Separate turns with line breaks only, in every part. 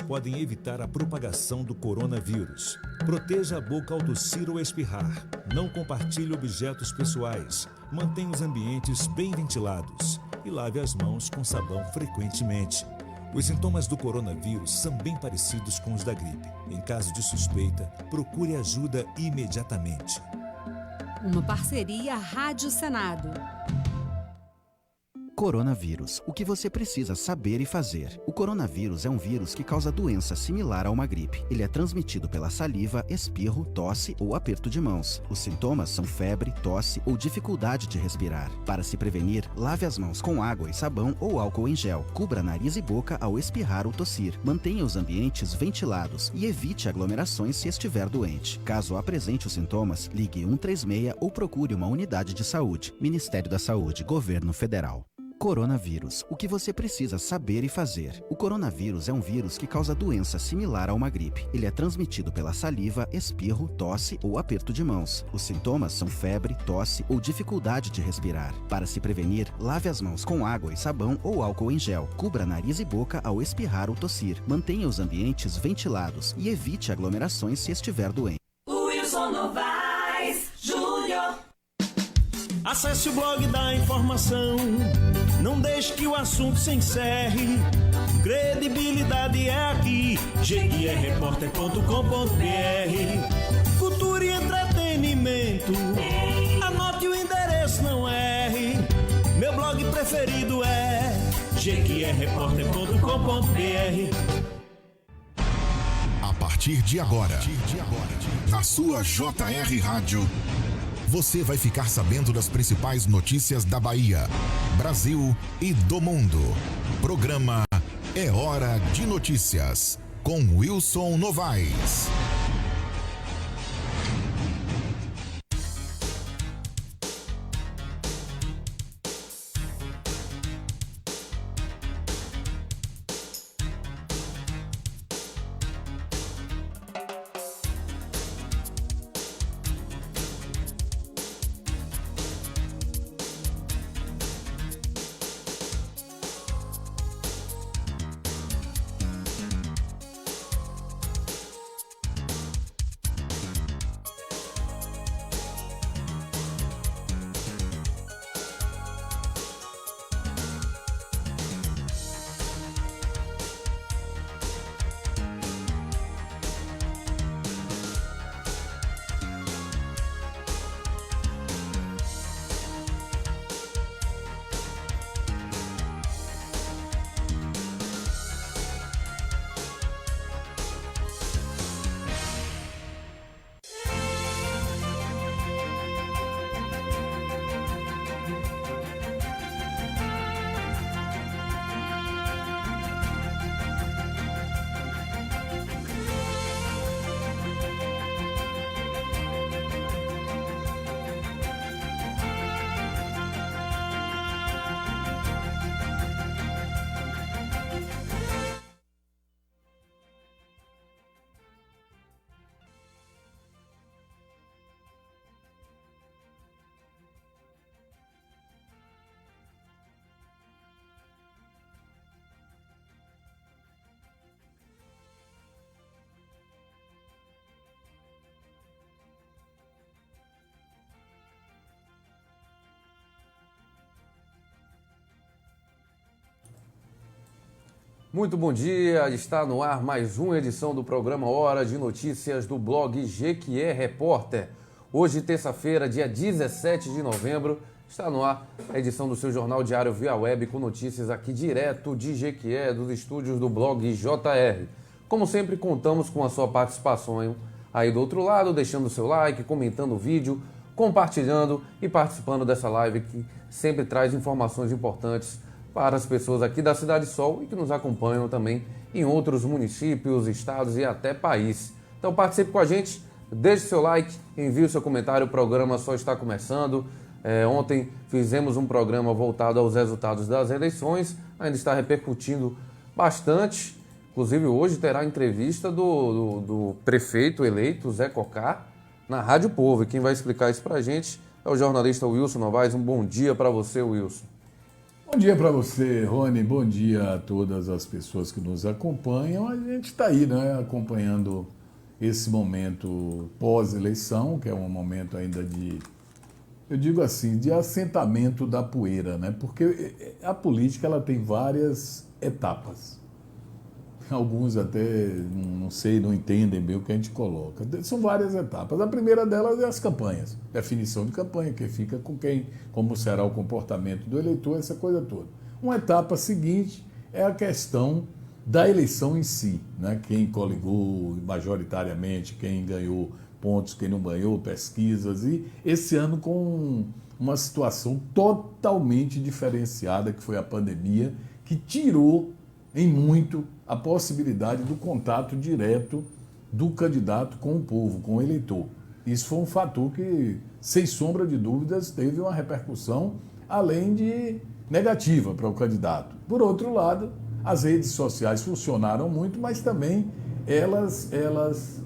podem evitar a propagação do coronavírus. Proteja a boca ao tossir ou espirrar. Não compartilhe objetos pessoais. Mantenha os ambientes bem ventilados. E lave as mãos com sabão frequentemente. Os sintomas do coronavírus são bem parecidos com os da gripe. Em caso de suspeita, procure ajuda imediatamente.
Uma parceria Rádio Senado.
Coronavírus. O que você precisa saber e fazer. O coronavírus é um vírus que causa doença similar a uma gripe. Ele é transmitido pela saliva, espirro, tosse ou aperto de mãos. Os sintomas são febre, tosse ou dificuldade de respirar. Para se prevenir, lave as mãos com água e sabão ou álcool em gel. Cubra nariz e boca ao espirrar ou tossir. Mantenha os ambientes ventilados e evite aglomerações se estiver doente. Caso apresente os sintomas, ligue 136 ou procure uma unidade de saúde. Ministério da Saúde, Governo Federal. Coronavírus. O que você precisa saber e fazer. O coronavírus é um vírus que causa doença similar a uma gripe. Ele é transmitido pela saliva, espirro, tosse ou aperto de mãos. Os sintomas são febre, tosse ou dificuldade de respirar. Para se prevenir, lave as mãos com água e sabão ou álcool em gel. Cubra nariz e boca ao espirrar ou tossir. Mantenha os ambientes ventilados e evite aglomerações se estiver doente.
Wilson Novaes Júnior.
Acesse o blog da informação, não deixe que o assunto se encerre. Credibilidade é aqui, jequierreporter.com.br. Cultura e entretenimento, anote o endereço, não erre. Meu blog preferido é jequierreporter.com.br.
A partir de agora, na sua JR Rádio, você vai ficar sabendo das principais notícias da Bahia, Brasil e do mundo. Programa É Hora de Notícias, com Wilson Novaes.
Muito bom dia, está no ar mais uma edição do programa Hora de Notícias do blog Jequié Repórter. Hoje, terça-feira, dia 17 de novembro, está no ar a edição do seu jornal diário via web com notícias aqui direto de Jequié, dos estúdios do blog JR. Como sempre, contamos com a sua participação aí do outro lado, deixando o seu like, comentando o vídeo, compartilhando e participando dessa live que sempre traz informações importantes para as pessoas aqui da Cidade Sol e que nos acompanham também em outros municípios, estados e até país. Então participe com a gente, deixe seu like, envie o seu comentário, o programa só está começando. Ontem fizemos um programa voltado aos resultados das eleições, ainda está repercutindo bastante. Inclusive hoje terá entrevista do prefeito eleito, Zé Cocá, na Rádio Povo. E quem vai explicar isso para a gente é o jornalista Wilson Novaes. Um bom dia para você, Wilson.
Bom dia para você, Rony. Bom dia a todas as pessoas que nos acompanham. A gente está aí, né, acompanhando esse momento pós-eleição, que é um momento ainda de, eu digo assim, de assentamento da poeira, né? Porque a política ela tem várias etapas. Alguns até, não sei, não entendem bem o que a gente coloca. São várias etapas. A primeira delas é as campanhas. Definição de campanha, quem fica com quem, como será o comportamento do eleitor, essa coisa toda. Uma etapa seguinte é a questão da eleição em si, né? Quem coligou majoritariamente, quem ganhou pontos, quem não ganhou, pesquisas. E esse ano com uma situação totalmente diferenciada, que foi a pandemia, que tirou em muito a possibilidade do contato direto do candidato com o povo, com o eleitor. Isso foi um fator que, sem sombra de dúvidas, teve uma repercussão, além de negativa para o candidato. Por outro lado, as redes sociais funcionaram muito, mas também elas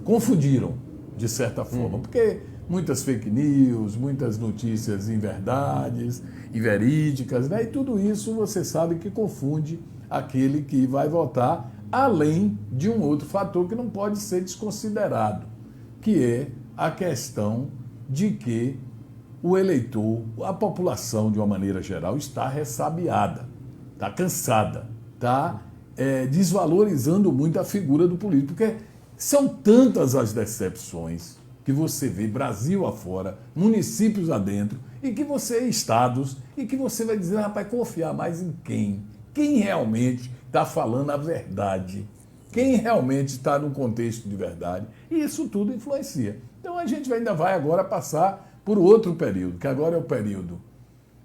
confundiram, de certa forma, porque muitas fake news, muitas notícias inverdades, inverídicas, né? E tudo isso você sabe que confunde aquele que vai votar, além de um outro fator que não pode ser desconsiderado, que é a questão de que o eleitor, a população de uma maneira geral, está ressabiada, está cansada, está desvalorizando muito a figura do político, porque são tantas as decepções que você vê Brasil afora, municípios adentro, e que você, estados, e que você vai dizer, rapaz, confiar mais em quem? Quem realmente está falando a verdade? Quem realmente está num contexto de verdade? E isso tudo influencia. Então a gente ainda vai agora passar por outro período, que agora é o período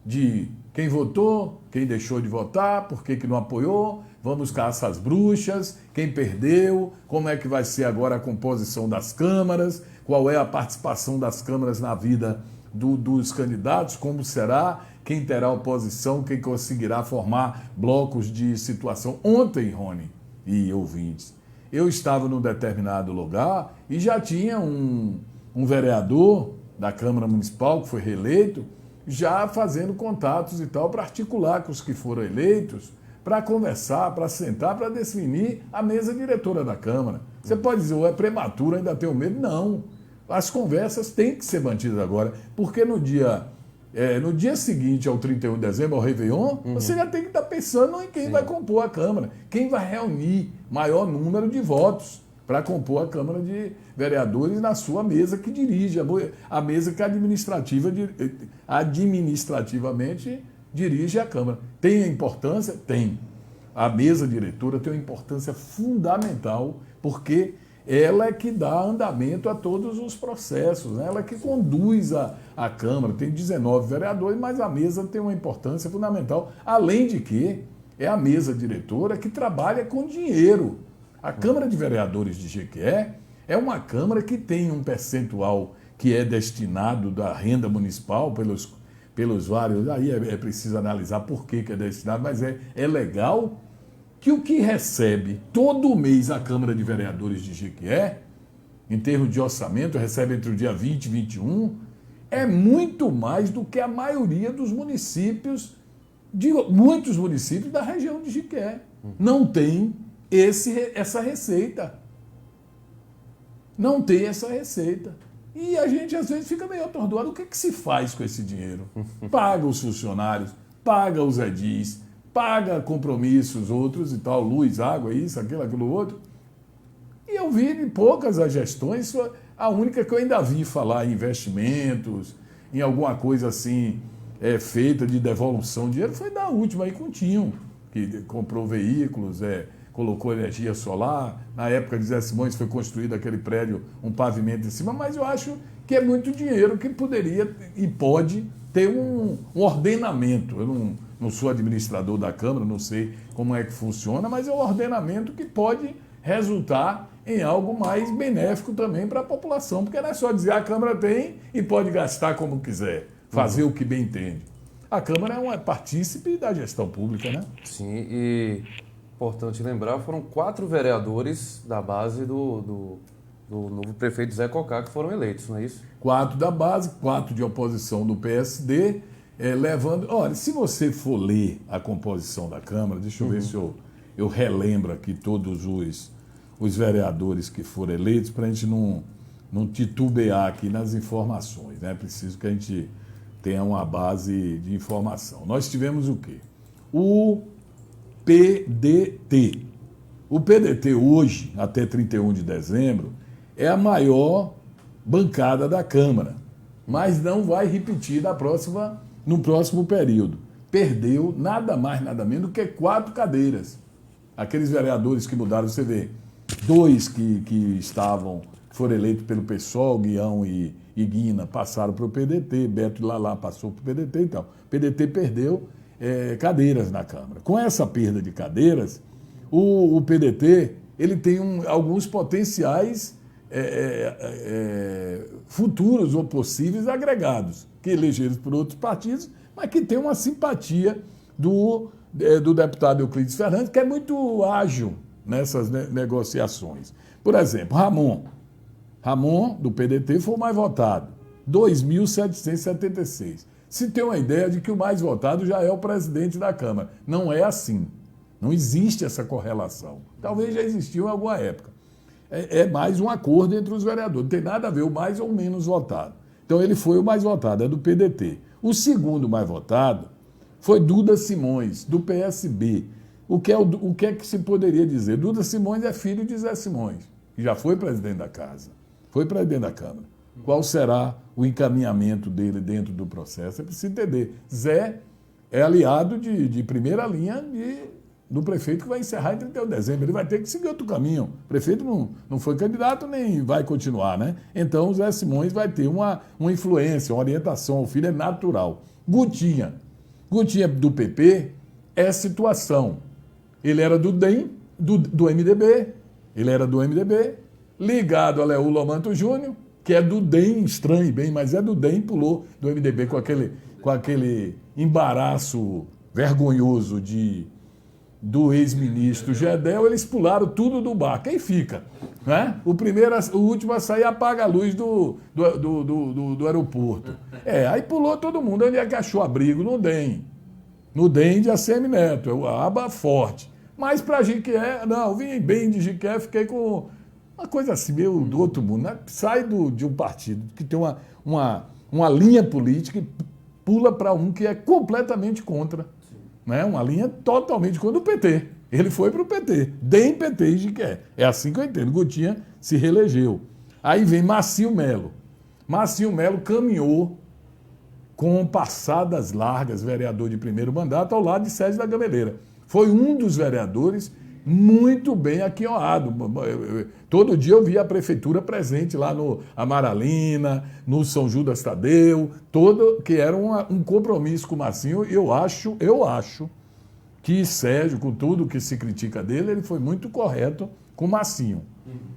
de quem votou, quem deixou de votar, por que não apoiou, vamos caçar as bruxas, quem perdeu, como é que vai ser agora a composição das câmaras, qual é a participação das câmaras na vida dos candidatos, como será, quem terá oposição, quem conseguirá formar blocos de situação. Ontem, Rony e ouvintes, eu estava num determinado lugar e já tinha um vereador da Câmara Municipal, que foi reeleito, já fazendo contatos e tal, para articular com os que foram eleitos, para conversar, para sentar, para definir a mesa diretora da Câmara. Você pode dizer, é prematuro, ainda tenho medo? Não. As conversas têm que ser mantidas agora, porque no dia seguinte ao 31 de dezembro, ao Réveillon, você já tem que estar pensando em quem vai compor a Câmara, quem vai reunir maior número de votos para compor a Câmara de Vereadores na sua mesa que dirige, a mesa que administrativamente dirige a Câmara. Tem a importância? Tem. A mesa diretora tem uma importância fundamental, porque ela é que dá andamento a todos os processos, né? Ela é que conduz a Câmara. Tem 19 vereadores, mas a mesa tem uma importância fundamental, além de que é a mesa diretora que trabalha com dinheiro. A Câmara de Vereadores de Jequié é uma Câmara que tem um percentual que é destinado da renda municipal pelos vários... Aí é preciso analisar por que é destinado, mas é legal que o que recebe todo mês a Câmara de Vereadores de Jequié, em termos de orçamento, recebe entre o dia 20 e 21, é muito mais do que a maioria dos municípios, muitos municípios da região de Jequié. Não tem essa receita. Não tem essa receita. E a gente, às vezes, fica meio atordoado. O que se faz com esse dinheiro? Paga os funcionários, paga os edis, paga compromissos outros e tal, luz, água, isso, aquilo outro. E eu vi em poucas as gestões, a única que eu ainda vi falar em investimentos, em alguma coisa assim, feita de devolução de dinheiro, foi da última aí com o Tinho, que comprou veículos, colocou energia solar. Na época de Zé Simões foi construído aquele prédio, um pavimento em cima, mas eu acho que é muito dinheiro que poderia e pode ter um ordenamento. Eu não sou administrador da Câmara, não sei como é que funciona, mas é um ordenamento que pode resultar em algo mais benéfico também para a população, porque não é só dizer a Câmara tem e pode gastar como quiser, fazer o que bem entende. A Câmara é uma partícipe da gestão pública, né?
Sim, e importante lembrar, foram 4 vereadores da base do novo prefeito Zé Cocá que foram eleitos, não é isso?
4 da base, 4 de oposição do PSD levando... Olha, se você for ler a composição da Câmara, deixa eu ver se eu relembro aqui todos os vereadores que foram eleitos, para a gente não titubear aqui nas informações, né? É preciso que a gente tenha uma base de informação. Nós tivemos o quê? O PDT. O PDT hoje, até 31 de dezembro, é a maior bancada da Câmara, mas não vai repetir no próximo período. Perdeu nada mais, nada menos do que 4 cadeiras. Aqueles vereadores que mudaram, você vê, 2 que foram eleitos pelo PSOL, Guião e Guina, passaram para o PDT, Beto Lalá passou para o PDT e tal. O PDT perdeu cadeiras na Câmara. Com essa perda de cadeiras, o PDT ele tem alguns potenciais futuros ou possíveis agregados, que elegeram por outros partidos, mas que tem uma simpatia do deputado Euclides Fernandes, que é muito ágil nessas negociações. Por exemplo, Ramon, do PDT, foi o mais votado, 2.776. Se tem uma ideia de que o mais votado já é o presidente da Câmara. Não é assim. Não existe essa correlação. Talvez já existiu em alguma época. É mais um acordo entre os vereadores. Não tem nada a ver o mais ou menos votado. Então ele foi o mais votado, é do PDT. O segundo mais votado foi Duda Simões, do PSB. O que é que se poderia dizer? Duda Simões é filho de Zé Simões, que já foi presidente da casa, foi presidente da Câmara. Qual será o encaminhamento dele dentro do processo? É preciso entender. Zé é aliado de primeira linha do prefeito que vai encerrar em 31 de dezembro. Ele vai ter que seguir outro caminho. O prefeito não foi candidato nem vai continuar, né? Então o Zé Simões vai ter uma influência, uma orientação ao filho, é natural. Gutinha do PP é situação. Ele era do DEM, do MDB, ligado a Leú Lomanto Júnior, que é do DEM, estranho bem, mas é do DEM, pulou do MDB com aquele embaraço vergonhoso do ex-ministro Gedel, eles pularam tudo do bar. Quem fica? Né? O último a sair apaga a luz do aeroporto. Aí pulou todo mundo. Onde é que achou abrigo? No DEM. No DEM de ACM Neto, a aba forte. Mas para Jiqué, não, vim bem de Jiqué, fiquei com uma coisa assim, meio do outro mundo. Né? Sai de um partido que tem uma linha política e pula para um que é completamente contra. Né? Uma linha totalmente contra o PT. Ele foi para o PT. DEM, PT e Jiqué. É assim que eu entendo. Gutinha se reelegeu. Aí vem Marcinho Melo. Marcinho Melo caminhou com passadas largas, vereador de primeiro mandato, ao lado de Sérgio da Gameleira. Foi um dos vereadores muito bem aquinhoado. Todo dia eu via a prefeitura presente lá no Amaralina, no São Judas Tadeu, que era um compromisso com o Marcinho. Eu acho que Sérgio, com tudo que se critica dele, ele foi muito correto com o Marcinho.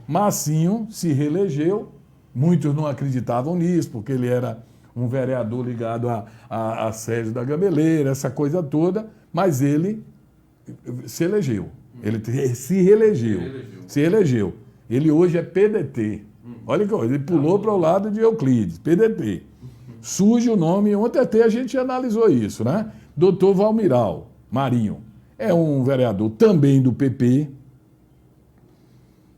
Marcinho se reelegeu, muitos não acreditavam nisso, porque ele era um vereador ligado a Sérgio da Gameleira, essa coisa toda, mas ele se elegeu. Ele se reelegeu. Ele hoje é PDT. Olha que coisa, ele pulou para o lado de Euclides, PDT. Surge o nome, ontem até a gente analisou isso, né? Doutor Valmiral Marinho. É um vereador também do PP,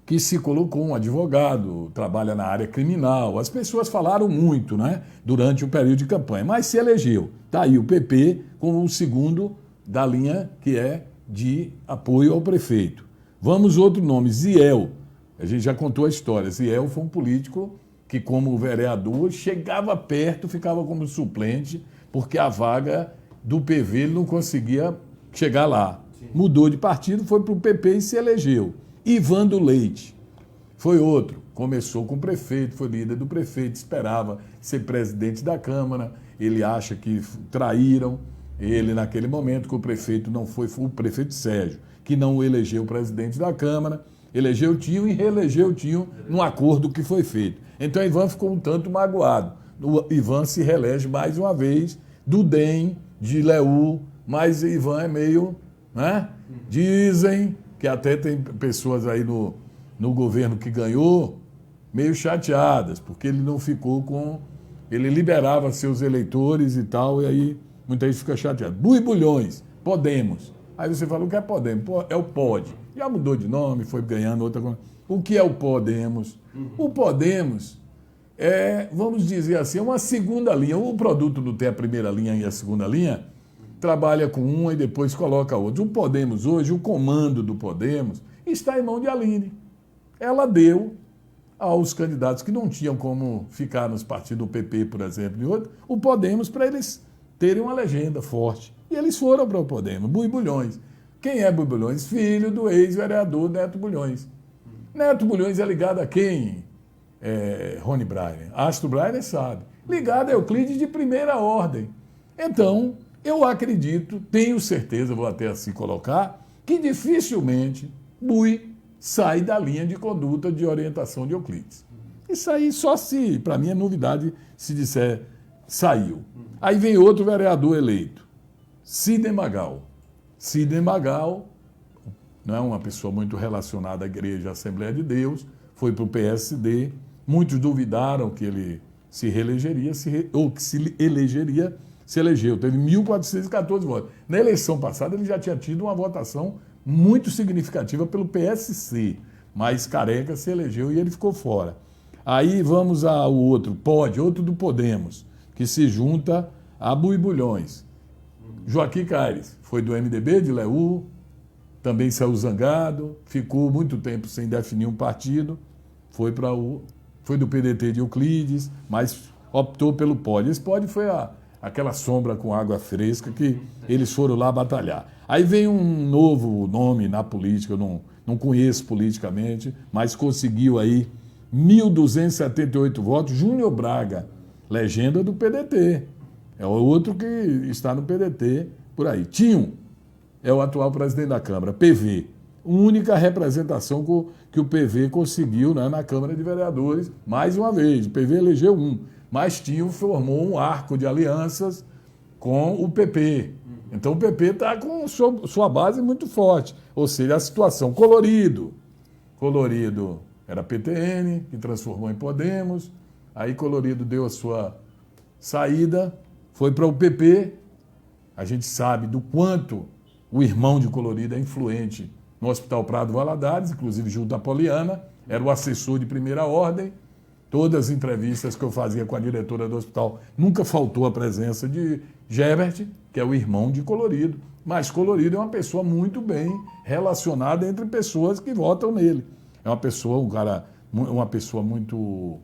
que se colocou um advogado, trabalha na área criminal. As pessoas falaram muito, né, durante o período de campanha, mas se elegeu. Está aí o PP como o segundo da linha que é de apoio ao prefeito. Vamos outro nome, Ziel. A gente já contou a história. Ziel foi um político que, como vereador, chegava perto, ficava como suplente, porque a vaga do PV ele não conseguia chegar lá. Sim. Mudou de partido, foi para o PP e se elegeu. Ivando Leite foi outro. Começou com o prefeito, foi líder do prefeito, esperava ser presidente da Câmara. Ele acha que traíram ele naquele momento, que o prefeito não foi o prefeito Sérgio, que não o elegeu presidente da Câmara, elegeu o Tinho e reelegeu o Tinho num acordo que foi feito. Então Ivan ficou um tanto magoado. O Ivan se reelege mais uma vez, do DEM, de Leú, mas Ivan é meio, né? Dizem que até tem pessoas aí no governo que ganhou meio chateadas, porque ele não ficou com... Ele liberava seus eleitores e tal, e aí Muita gente fica chateada. Buibulhões, Podemos. Aí você fala, o que é Podemos? É o POD. Já mudou de nome, foi ganhando outra coisa. O que é o Podemos? O Podemos é, vamos dizer assim, é uma segunda linha. O produto não tem a primeira linha e a segunda linha, trabalha com uma e depois coloca outra. O Podemos hoje, o comando do Podemos, está em mão de Aline. Ela deu aos candidatos que não tinham como ficar nos partidos do PP, por exemplo, e outro, o Podemos para eles terem uma legenda forte. E eles foram para o Podemos, Buibulhões. Quem é Buibulhões? Filho do ex-vereador Neto Bulhões. Neto Bulhões é ligado a quem? Rony Breyer. Astro Breyer sabe. Ligado a Euclides de primeira ordem. Então, eu acredito, tenho certeza, vou até assim colocar, que dificilmente Bui sai da linha de conduta de orientação de Euclides. Isso aí só se, para mim é novidade, se disser saiu. Aí vem outro vereador eleito, Sidney Magal. Sidney Magal não é uma pessoa muito relacionada à Igreja à Assembleia de Deus, foi para o PSD, muitos duvidaram que ele se reelegeria, ou que se elegeria, se elegeu, teve 1.414 votos. Na eleição passada ele já tinha tido uma votação muito significativa pelo PSC, mas Careca se elegeu e ele ficou fora. Aí vamos ao outro, outro do Podemos, que se junta a Buibulhões. Joaquim Caires, foi do MDB, de Leú, também saiu zangado, ficou muito tempo sem definir um partido, foi do PDT de Euclides, mas optou pelo POD. Esse POD foi aquela sombra com água fresca que eles foram lá batalhar. Aí vem um novo nome na política, eu não conheço politicamente, mas conseguiu aí 1.278 votos, Júnior Braga, legenda do PDT. É outro que está no PDT por aí. Tinho é o atual presidente da Câmara, PV. Única representação que o PV conseguiu, né, na Câmara de Vereadores, mais uma vez. O PV elegeu um, mas Tinho formou um arco de alianças com o PP. Então o PP está com sua base muito forte. Ou seja, a situação Colorido era PTN, que transformou em Podemos. Aí Colorido deu a sua saída, foi para o PP. A gente sabe do quanto o irmão de Colorido é influente no Hospital Prado Valadares, inclusive junto à Poliana, era o assessor de primeira ordem. Todas as entrevistas que eu fazia com a diretora do hospital, nunca faltou a presença de Gebert, que é o irmão de Colorido. Mas Colorido é uma pessoa muito bem relacionada entre pessoas que votam nele. É uma pessoa, uma pessoa muito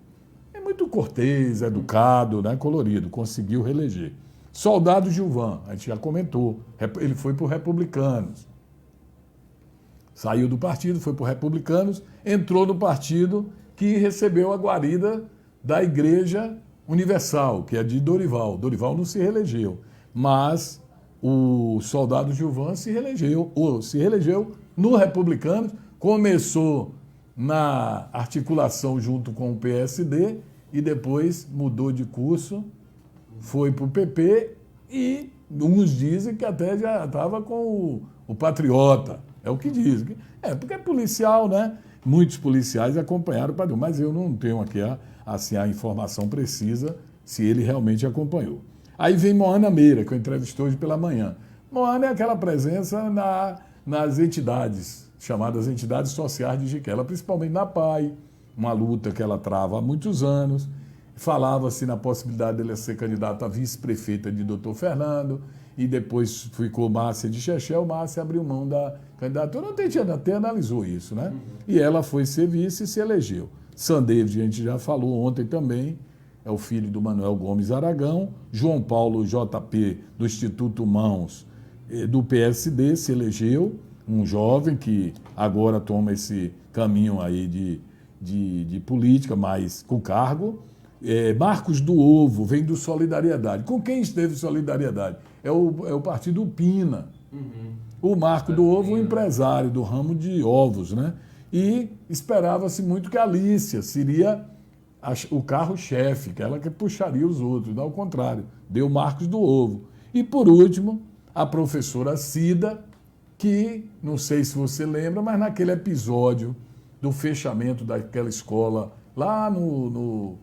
cortês, educado, né? Colorido, conseguiu reeleger. Soldado Gilvan, a gente já comentou, ele foi para os Republicanos. Saiu do partido, foi para os Republicanos, entrou no partido que recebeu a guarida da Igreja Universal, que é de Dorival. Dorival não se reelegeu, mas o Soldado Gilvan se reelegeu no Republicanos, começou na articulação junto com o PSD e depois mudou de curso, foi para o PP e uns dizem que até já estava com o Patriota. É o que dizem. Porque é policial, né? Muitos policiais acompanharam o Padrão, mas eu não tenho aqui a informação precisa se ele realmente acompanhou. Aí vem Moana Meira, que eu entrevistei hoje pela manhã. Moana é aquela presença nas entidades, chamadas entidades sociais de Jiquela, principalmente na PAI, uma luta que ela trava há muitos anos. Falava-se na possibilidade dele ser candidato a vice-prefeita de Dr. Fernando, e depois ficou Márcia de Chechel, Márcia abriu mão da candidatura. Até analisou isso, né? E ela foi ser vice e se elegeu. Sandavid, a gente já falou ontem também, é o filho do Manuel Gomes Aragão. João Paulo JP, do Instituto Mãos, do PSD, se elegeu, um jovem que agora toma esse caminho aí de política, mas com cargo. Marcos do Ovo, vem do Solidariedade. Com quem esteve Solidariedade? É o partido Pina. O Marco do Ovo, um empresário do ramo de ovos, né? E esperava-se muito que a Alícia seria o carro-chefe, que ela que puxaria os outros. Não, ao contrário, deu Marcos do Ovo. E, por último, a professora Cida, que, não sei se você lembra, mas naquele episódio do fechamento daquela escola lá no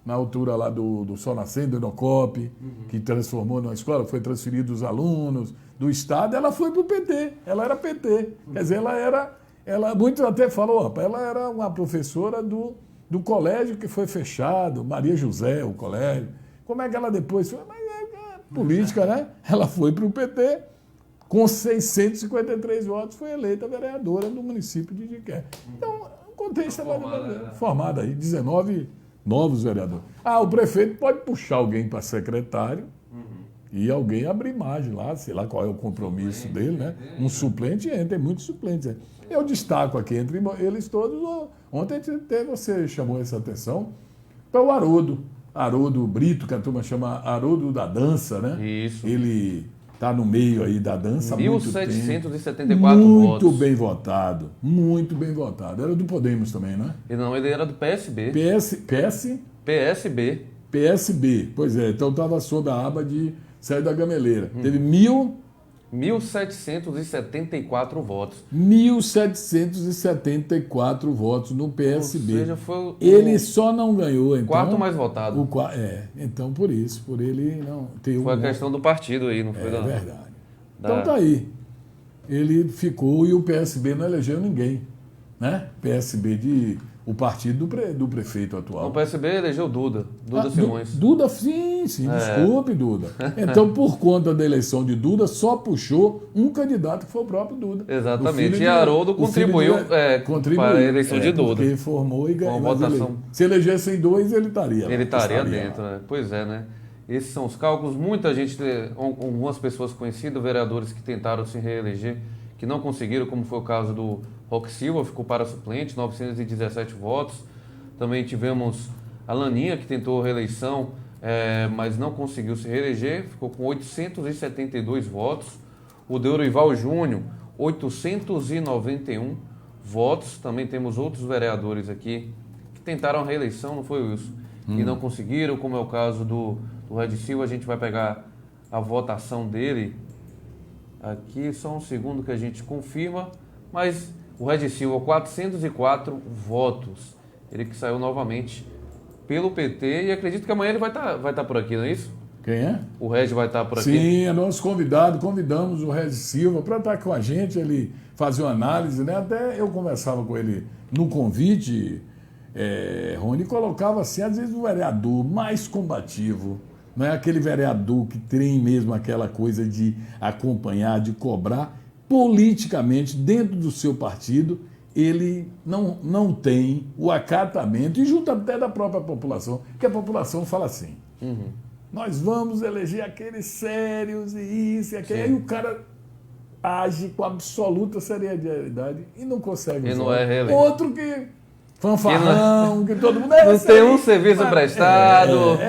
na altura lá do Sol Nascendo, do Enocop, que transformou numa escola, foi transferido os alunos do Estado, ela foi para o PT, ela era PT. Quer dizer, muitos até falam, rapaz, ela era uma professora do colégio que foi fechado, Maria José, o colégio. Como é que ela depois foi? Mas é política, né? Ela foi para o PT, com 653 votos, foi eleita vereadora do município de Jiqué. Então, o contexto é formado aí, 19 novos vereadores. O prefeito pode puxar alguém para secretário e alguém abrir margem lá, sei lá qual é o compromisso dele, né? Um suplente entra, tem muitos suplentes. Eu destaco aqui entre eles todos, ontem até você chamou essa atenção, para o Haroldo Brito, que a turma chama Haroldo da dança, né?
Isso.
Ele está no meio aí da dança há muito tempo.
1.774 votos.
Muito bem votado, muito bem votado. Era do Podemos também, né?
Não, ele era do PSB.
PSB, pois é. Então estava sob a aba de Sérgio da Gameleira. Teve
1.774 votos.
1.774 votos no PSB.
Ou seja, foi
ele só não ganhou, então...
quarto mais votado.
Então por isso, por ele não ter
Foi a questão do partido aí, não foi?
É verdade. Então tá aí. Ele ficou e o PSB não elegeu ninguém, né? PSB o partido do prefeito atual.
O PSB elegeu Duda Simões.
Duda, sim, desculpe, Duda. Então, por conta da eleição de Duda, só puxou um candidato que foi o próprio Duda.
Exatamente. E Haroldo contribuiu para a eleição de Duda.
Porque formou e ganhou.
Votação.
Se elegessem dois, ele estaria.
Ele estaria dentro, né? Pois é, né? Esses são os cálculos. Muita gente, algumas pessoas conhecidas, vereadores que tentaram se reeleger, que não conseguiram, como foi o caso do Roque Silva, ficou para suplente, 917 votos. Também tivemos a Laninha, que tentou reeleição, mas não conseguiu se reeleger, ficou com 872 votos. O Deurival Júnior, 891 votos. Também temos outros vereadores aqui que tentaram a reeleição, não foi isso? E não conseguiram, como é o caso do Red Silva. A gente vai pegar a votação dele aqui, só um segundo que a gente confirma, mas o Red Silva, 404 votos. Ele que saiu novamente pelo PT e acredito que amanhã ele vai tá por aqui, não é isso?
Quem é?
O Red vai estar por aqui?
Sim, é nosso convidado. Convidamos o Red Silva para estar com a gente, ele fazia uma análise, né? Até eu conversava com ele no convite, Rony, colocava assim, às vezes o vereador mais combativo, não é aquele vereador que tem mesmo aquela coisa de acompanhar, de cobrar, politicamente, dentro do seu partido, ele não tem o acatamento, e junto até da própria população, que a população fala assim, nós vamos eleger aqueles sérios e isso e aquilo, aí o cara age com absoluta seriedade e não consegue.
E não é reeleito.
Outro que... fanfarrão, que todo mundo...
Não tem um serviço prestado,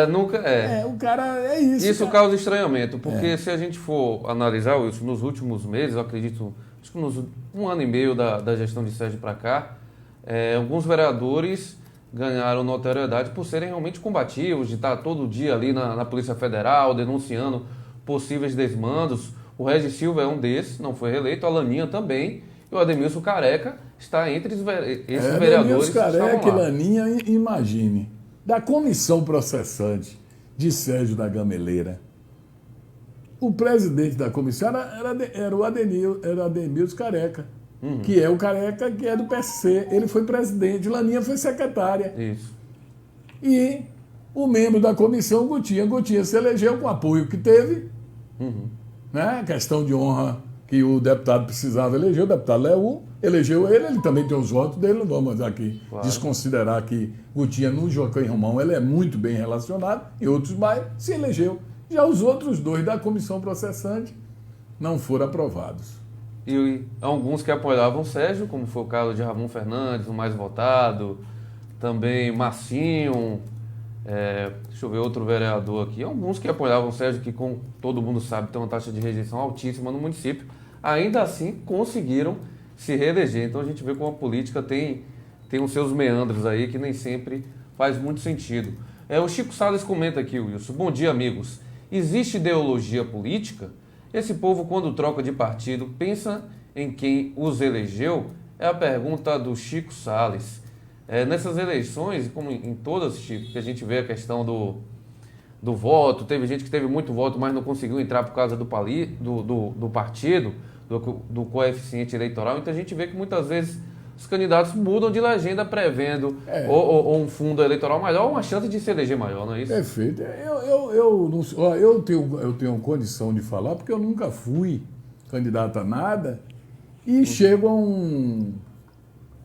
nunca...
o cara é isso.
Isso
cara.
causa estranhamento, porque se a gente for analisar isso nos últimos meses, eu acredito, acho que nos 1 ano e meio da gestão de Sérgio para cá, alguns vereadores ganharam notoriedade por serem realmente combativos, de estar todo dia ali na Polícia Federal, denunciando possíveis desmandos. O Regis Silva é um desses, não foi reeleito, a Laninha também, e o Ademilson Careca está entre esses vereadores.
Ademilson Careca e Laninha, imagine, da comissão processante de Sérgio da Gameleira, o presidente da comissão era o Ademilson Careca, que é o Careca que é do PSC. Ele foi presidente, Laninha foi secretária.
Isso.
E o membro da comissão, Gutinha se elegeu com o apoio que teve, né? Questão de honra que o deputado precisava eleger, o deputado Leú elegeu ele também tem os votos dele, não vamos aqui desconsiderar que Gutinha no Joaquim Romão ele é muito bem relacionado, e outros mais se elegeu. Já os outros dois da comissão processante não foram aprovados.
E alguns que apoiavam o Sérgio, como foi o caso de Ramon Fernandes, o mais votado, também Massinho, deixa eu ver outro vereador aqui, alguns que apoiavam o Sérgio, que como todo mundo sabe tem uma taxa de rejeição altíssima no município, ainda assim conseguiram se reeleger. Então a gente vê como a política tem os seus meandros aí que nem sempre faz muito sentido. O Chico Salles comenta aqui, Wilson: bom dia, amigos. Existe ideologia política? Esse povo, quando troca de partido, pensa em quem os elegeu? É a pergunta do Chico Salles. Nessas eleições, como em todas, Chico, que a gente vê a questão do voto, teve gente que teve muito voto, mas não conseguiu entrar por causa do partido, do coeficiente eleitoral. Então a gente vê que muitas vezes os candidatos mudam de legenda prevendo ou um fundo eleitoral maior ou uma chance de se eleger maior, não é isso?
Perfeito. Eu tenho condição de falar porque eu nunca fui candidato a nada e chego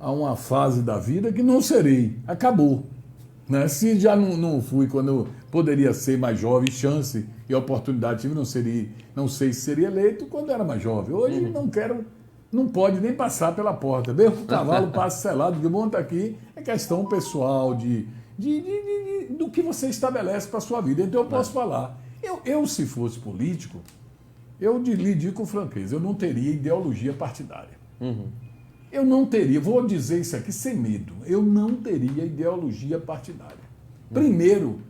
a uma fase da vida que não serei. Acabou. Né? Se já não fui quando eu poderia ser mais jovem, chance e oportunidade tive, não sei se seria eleito quando era mais jovem. Hoje não pode nem passar pela porta. Mesmo o cavalo passa selado, de monta aqui, é questão pessoal do que você estabelece para a sua vida. Então eu posso falar. Eu, se fosse político, eu lhe digo com franqueza, eu não teria ideologia partidária. Eu não teria, vou dizer isso aqui sem medo, eu não teria ideologia partidária. Primeiro,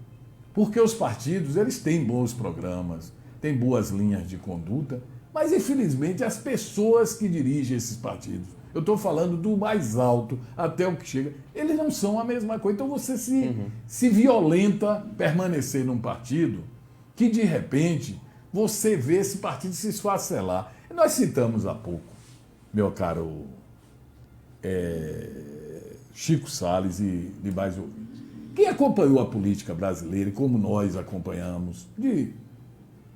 porque os partidos, eles têm bons programas, têm boas linhas de conduta, mas, infelizmente, as pessoas que dirigem esses partidos, eu estou falando do mais alto até o que chega, eles não são a mesma coisa. Então você se violenta permanecer num partido que, de repente, você vê esse partido se esfacelar. Nós citamos há pouco, meu caro Chico Salles e demais ouvintes. Quem acompanhou a política brasileira, e como nós acompanhamos, de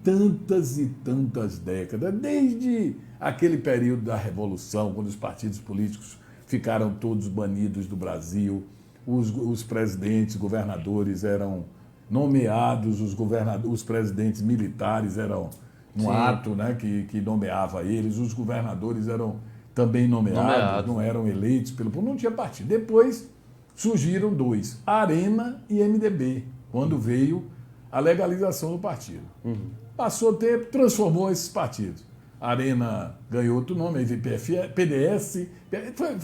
tantas e tantas décadas, desde aquele período da Revolução, quando os partidos políticos ficaram todos banidos do Brasil, os presidentes, governadores eram nomeados, os presidentes militares eram um ato, né, que nomeava eles, os governadores eram também nomeados, não eram eleitos pelo povo, não tinha partido. Depois surgiram dois, Arena e MDB, quando veio a legalização do partido. Passou o tempo, transformou esses partidos. A Arena ganhou outro nome, aí veio PDS, foi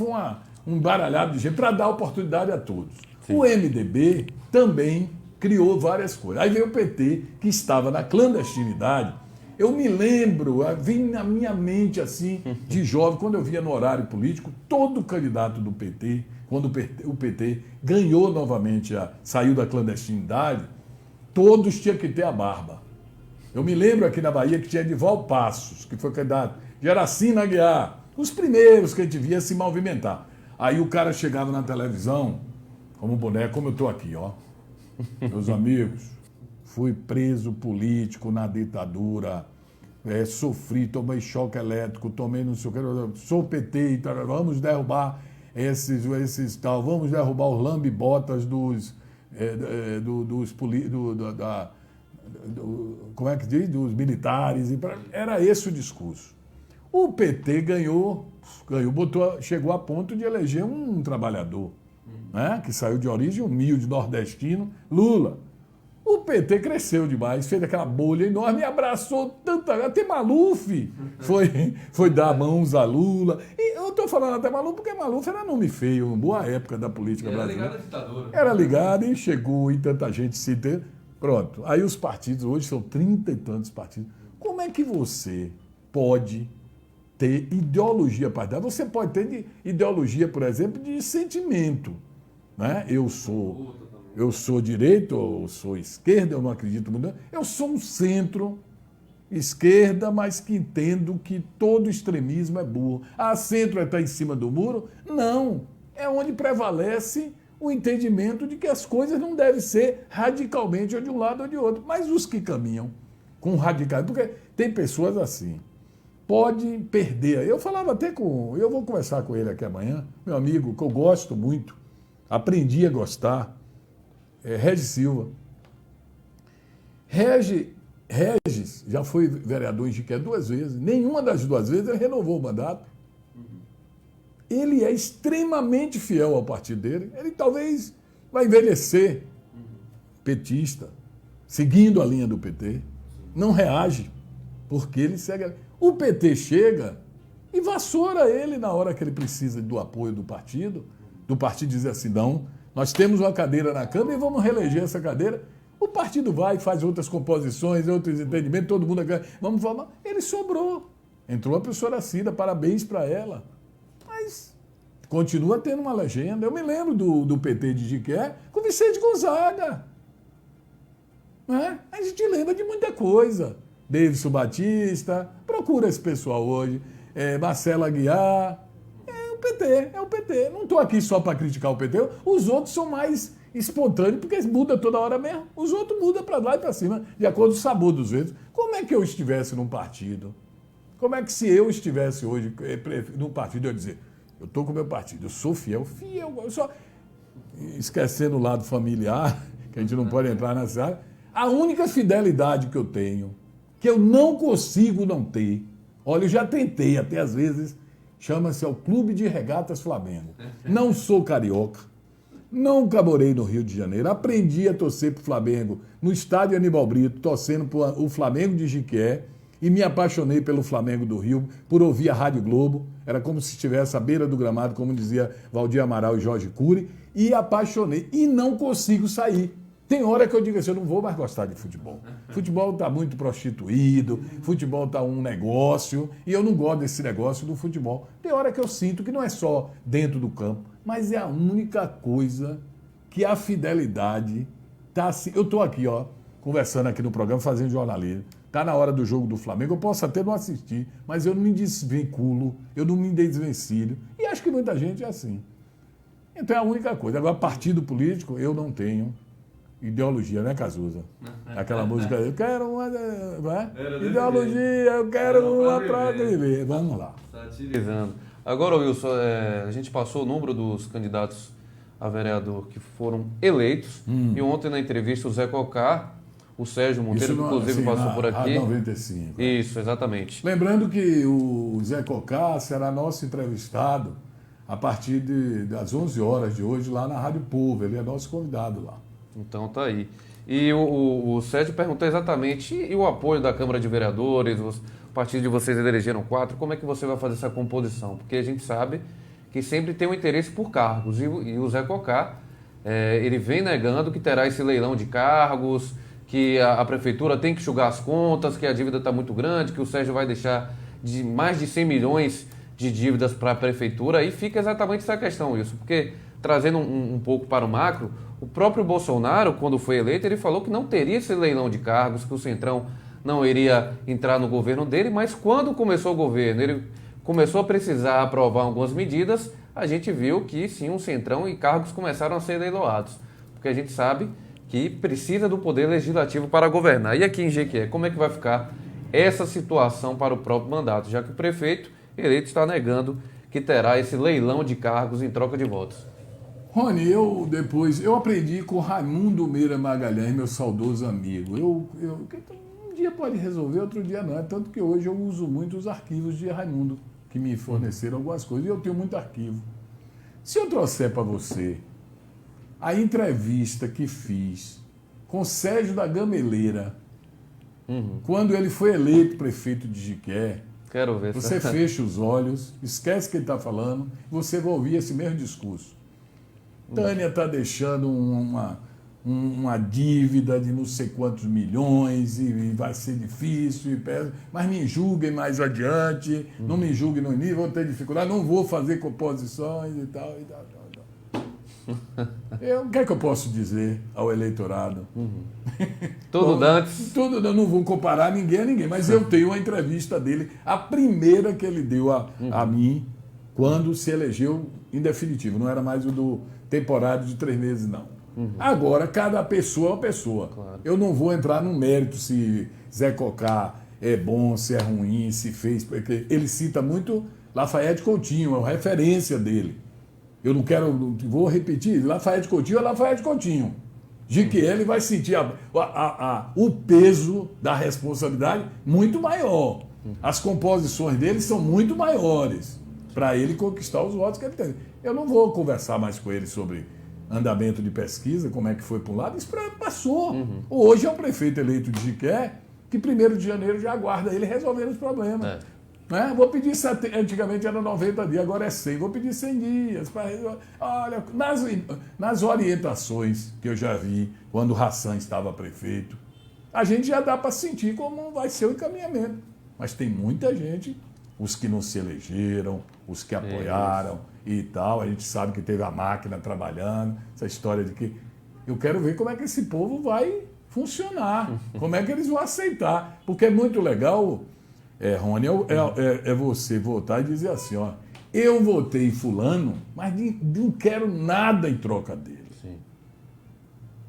um baralhado de gente para dar oportunidade a todos. Sim. O MDB também criou várias coisas. Aí veio o PT, que estava na clandestinidade. Eu me lembro, vem na minha mente assim, de jovem, quando eu via no horário político, todo candidato do PT, quando o PT ganhou novamente, saiu da clandestinidade, todos tinham que ter a barba. Eu me lembro aqui na Bahia que tinha Edival Passos, que foi candidato, Geracina Aguiar, os primeiros que a gente via se movimentar. Aí o cara chegava na televisão, como boneco, como eu estou aqui, ó. Meus amigos, fui preso político na ditadura, sofri, tomei choque elétrico, tomei não sei o que, sou PT, vamos derrubar esses tal, vamos derrubar os lambe-botas como é que diz? Dos militares. Era esse o discurso. O PT ganhou, chegou a ponto de eleger um trabalhador, né, que saiu de origem humilde, nordestino, Lula. O PT cresceu demais, fez aquela bolha enorme e abraçou até Maluf foi dar mãos a Lula. E eu estou falando até Maluf porque Maluf era nome feio, uma boa época da política brasileira. Era ligado à ditadura. Era ligado e chegou e tanta gente se ter. Pronto. Aí os partidos, hoje são 30 e tantos partidos. Como é que você pode ter ideologia partidária? Você pode ter ideologia, por exemplo, de sentimento. Né? Eu sou direita, eu sou esquerda, eu não acredito muito. Eu sou um centro-esquerda, mas que entendo que todo extremismo é burro. Centro é estar em cima do muro? Não. É onde prevalece o entendimento de que as coisas não devem ser radicalmente ou de um lado ou de outro. Mas os que caminham com radicais, porque tem pessoas assim, podem perder. Eu falava até eu vou conversar com ele aqui amanhã, meu amigo, que eu gosto muito, aprendi a gostar, Regis Silva. Regis já foi vereador em Jiqué 2 vezes, nenhuma das 2 vezes ele renovou o mandato. Ele é extremamente fiel ao partido dele. Ele talvez vai envelhecer petista, seguindo a linha do PT. Não reage, porque ele segue. O PT chega e vassoura ele na hora que ele precisa do apoio do partido dizer assim, não, nós temos uma cadeira na Câmara e vamos reeleger essa cadeira. O partido vai, faz outras composições, outros entendimentos, todo mundo ganha. Vamos formar. Ele sobrou. Entrou a professora Cida, parabéns para ela. Mas continua tendo uma legenda. Eu me lembro do PT de Jiqué com Vicente Gonzaga. Né? A gente lembra de muita coisa. Davidson Batista, procura esse pessoal hoje. Marcelo Aguiar. É o PT. Não estou aqui só para criticar o PT. Os outros são mais espontâneos, porque eles mudam toda hora mesmo. Os outros mudam para lá e para cima, de acordo com o sabor dos vezes. Como é que eu estivesse num partido? Como é que se eu estivesse hoje num partido, eu dizer, eu estou com o meu partido, eu sou fiel, eu só... Esquecendo o lado familiar, que a gente não pode entrar nessa área, a única fidelidade que eu tenho, que eu não consigo não ter, olha, eu já tentei até às vezes, chama-se o Clube de Regatas Flamengo. Não sou carioca, nunca morei no Rio de Janeiro, aprendi a torcer para o Flamengo no estádio Aníbal Brito, torcendo para o Flamengo de Jiqué, e me apaixonei pelo Flamengo do Rio, por ouvir a Rádio Globo, era como se estivesse à beira do gramado, como dizia Valdir Amaral e Jorge Cury, e apaixonei, e não consigo sair. Tem hora que eu digo assim, eu não vou mais gostar de futebol. Futebol está muito prostituído, futebol está um negócio, e eu não gosto desse negócio do futebol. Tem hora que eu sinto que não é só dentro do campo, mas é a única coisa que a fidelidade está assim. Eu estou aqui, conversando aqui no programa, fazendo jornalismo. Está na hora do jogo do Flamengo, eu posso até não assistir, mas eu não me desvinculo, eu não me desvencilho. E acho que muita gente é assim. Então é a única coisa. Agora, partido político, eu não tenho ideologia, né, Cazuza? Aquela música, eu quero uma... ideologia, eu quero uma pra viver. Vamos lá.
Satirizando. Agora, Wilson, a gente passou o número dos candidatos a vereador que foram eleitos, e ontem na entrevista o Zé Cocar, o Sérgio Monteiro, que inclusive passou por aqui.
95.
Isso, exatamente.
Lembrando que o Zé Cocar será nosso entrevistado a partir das 11 horas de hoje lá na Rádio Povo. Ele é nosso convidado lá.
Então tá aí. E o Sérgio perguntou exatamente, e o apoio da Câmara de Vereadores, o partido de vocês elegeram 4, como é que você vai fazer essa composição? Porque a gente sabe que sempre tem um interesse por cargos, e o Zé Cocar, ele vem negando que terá esse leilão de cargos, que a prefeitura tem que enxugar as contas, que a dívida está muito grande, que o Sérgio vai deixar mais de 100 milhões de dívidas para a prefeitura. Aí fica exatamente essa questão, Wilson, porque trazendo um pouco para o macro, o próprio Bolsonaro, quando foi eleito, ele falou que não teria esse leilão de cargos, que o Centrão não iria entrar no governo dele, mas quando começou o governo, ele começou a precisar aprovar algumas medidas, a gente viu que sim, o Centrão e cargos começaram a ser leiloados, porque a gente sabe que precisa do poder legislativo para governar. E aqui em Jequié, como é que vai ficar essa situação para o próprio mandato, já que o prefeito eleito está negando que terá esse leilão de cargos em troca de votos?
Rony, eu aprendi com Raimundo Meira Magalhães, meu saudoso amigo. Um dia pode resolver, outro dia não. É tanto que hoje eu uso muito os arquivos de Raimundo, que me forneceram algumas coisas, e eu tenho muito arquivo. Se eu trouxer para você a entrevista que fiz com Sérgio da Gameleira, quando ele foi eleito prefeito de Jiqué,
quero ver.
Você fecha os olhos, esquece o que ele está falando, você vai ouvir esse mesmo discurso. Tânia está deixando uma dívida de não sei quantos milhões e vai ser difícil, mas me julguem mais adiante, não me julguem no nível, vou ter dificuldade, não vou fazer composições e tal. O que é que eu posso dizer ao eleitorado?
Tudo Dantes.
Tudo, eu não vou comparar ninguém a ninguém, mas eu tenho uma entrevista dele, a primeira que ele deu a mim, quando se elegeu em definitivo, não era mais o do temporário de 3 meses, não. Agora, cada pessoa é uma pessoa. Claro. Eu não vou entrar no mérito se Zé Cocar é bom, se é ruim, se fez... Porque ele cita muito Lafayette Coutinho, é a referência dele. Eu não quero... Vou repetir, Lafayette Coutinho é Lafayette Coutinho. De que ele vai sentir o peso da responsabilidade muito maior. As composições dele são muito maiores para ele conquistar os votos que ele tem. Eu não vou conversar mais com ele sobre andamento de pesquisa, como é que foi para um lado, isso passou. Hoje é um prefeito eleito de Jiqué que 1º de janeiro já aguarda ele resolvendo os problemas. Né? Vou pedir, antigamente era 90 dias, agora é 100, vou pedir 100 dias. Olha, nas orientações que eu já vi, quando o Hassan estava prefeito, a gente já dá para sentir como vai ser o encaminhamento. Mas tem muita gente os que não se elegeram, os que apoiaram e tal. A gente sabe que teve a máquina trabalhando, essa história de que... Eu quero ver como é que esse povo vai funcionar, como é que eles vão aceitar. Porque é muito legal, Rony, é você votar e dizer assim, ó, eu votei em fulano, mas não quero nada em troca dele.
Sim.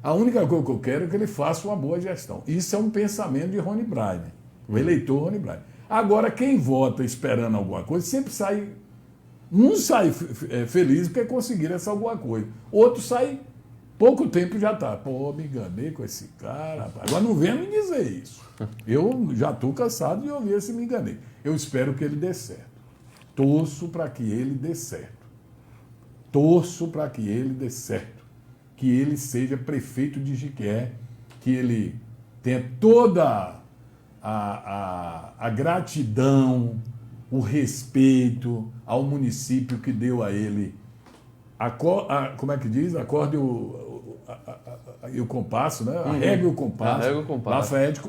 A única coisa que eu quero é que ele faça uma boa gestão. Isso é um pensamento de Rony Brainer, o eleitor Rony Brainer. Agora, quem vota esperando alguma coisa, sempre sai... Um sai feliz porque conseguiram essa alguma coisa. Outro sai... Pouco tempo já está. Pô, me enganei com esse cara. Rapaz. Agora não venha me dizer isso. Eu já estou cansado de ouvir esse me enganei. Eu espero que ele dê certo. Torço para que ele dê certo. Torço para que ele dê certo. Que ele seja prefeito de Jequié. Que ele tenha toda a gratidão, o respeito ao município que deu a ele. Como é que diz? Acorde e o compasso, né? A régua e o compasso.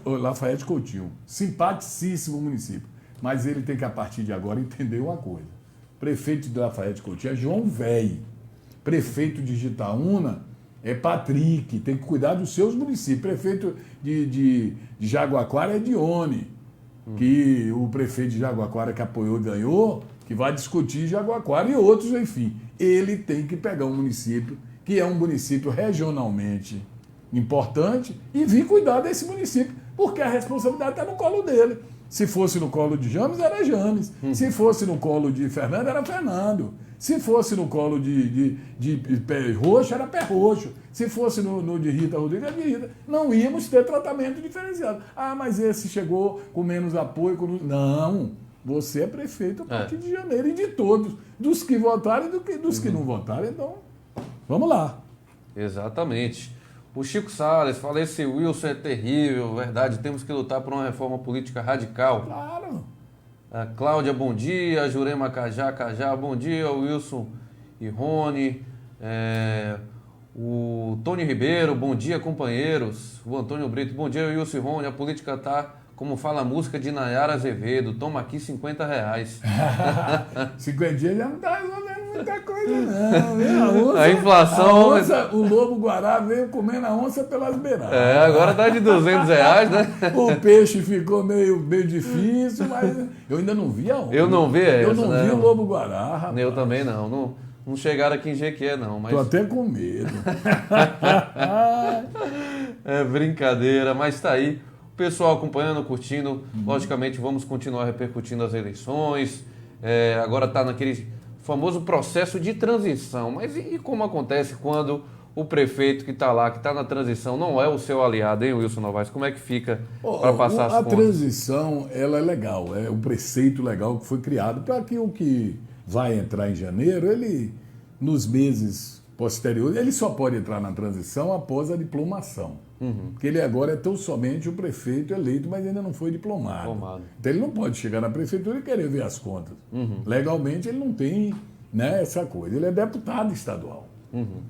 Lafayette Coutinho. Simpaticíssimo município. Mas ele tem que, a partir de agora, entender uma coisa. Prefeito de Lafayette Coutinho é João Véi. Prefeito de Jitaúna é Patrick. Tem que cuidar dos seus municípios. Prefeito de Jaguaquara é Dione. Que o prefeito de Jaguaquara que apoiou e ganhou, que vai discutir Jaguaquara e outros, enfim. Ele tem que pegar um município que é um município regionalmente importante e vir cuidar desse município, porque a responsabilidade está no colo dele. Se fosse no colo de James, era James. Se fosse no colo de Fernando, era Fernando. Se fosse no colo de Pé Roxo, era Pé Roxo. Se fosse no de Rita Rodrigues, era de Rita. Não íamos ter tratamento diferenciado. Ah, mas esse chegou com menos apoio. Não. Você é prefeito a partir de janeiro e de todos. Dos que votaram e dos que não votaram. Então, vamos lá.
Exatamente. O Chico Salles fala, esse Wilson é terrível, verdade, temos que lutar por uma reforma política radical.
Claro.
A Cláudia, bom dia. Jurema Cajá, bom dia. Wilson e Rony. O Tony Ribeiro, bom dia, companheiros. O Antônio Brito, bom dia, Wilson e Rony. A política está, como fala a música de Nayara Azevedo, toma aqui R$50.
50 dias já não está resolvendo muita coisa, não.
A inflação...
O lobo-guará veio comendo a onça pelas beiradas.
Agora tá de R$200, né?
O peixe ficou meio difícil, mas eu ainda não vi a onça.
Eu não vi essa,
Eu não vi o lobo-guará, rapaz.
Eu também não. Não chegaram aqui em Jequié, não. Mas...
Tô até com medo.
É brincadeira, mas tá aí. O pessoal acompanhando, curtindo. Logicamente, vamos continuar repercutindo as eleições. Agora está naquele famoso processo de transição. Mas e como acontece quando o prefeito que está lá, que está na transição, não é o seu aliado, hein, Wilson Novaes? Como é que fica para passar as contas?
A transição, ela é legal. É um preceito legal que foi criado para que o que vai entrar em janeiro, ele, nos meses posteriores, ele só pode entrar na transição após a diplomação. Porque ele agora é tão somente o prefeito eleito, mas ainda não foi diplomado. Então ele não pode chegar na prefeitura e querer ver as contas. Legalmente ele não tem, né, essa coisa. Ele é deputado estadual.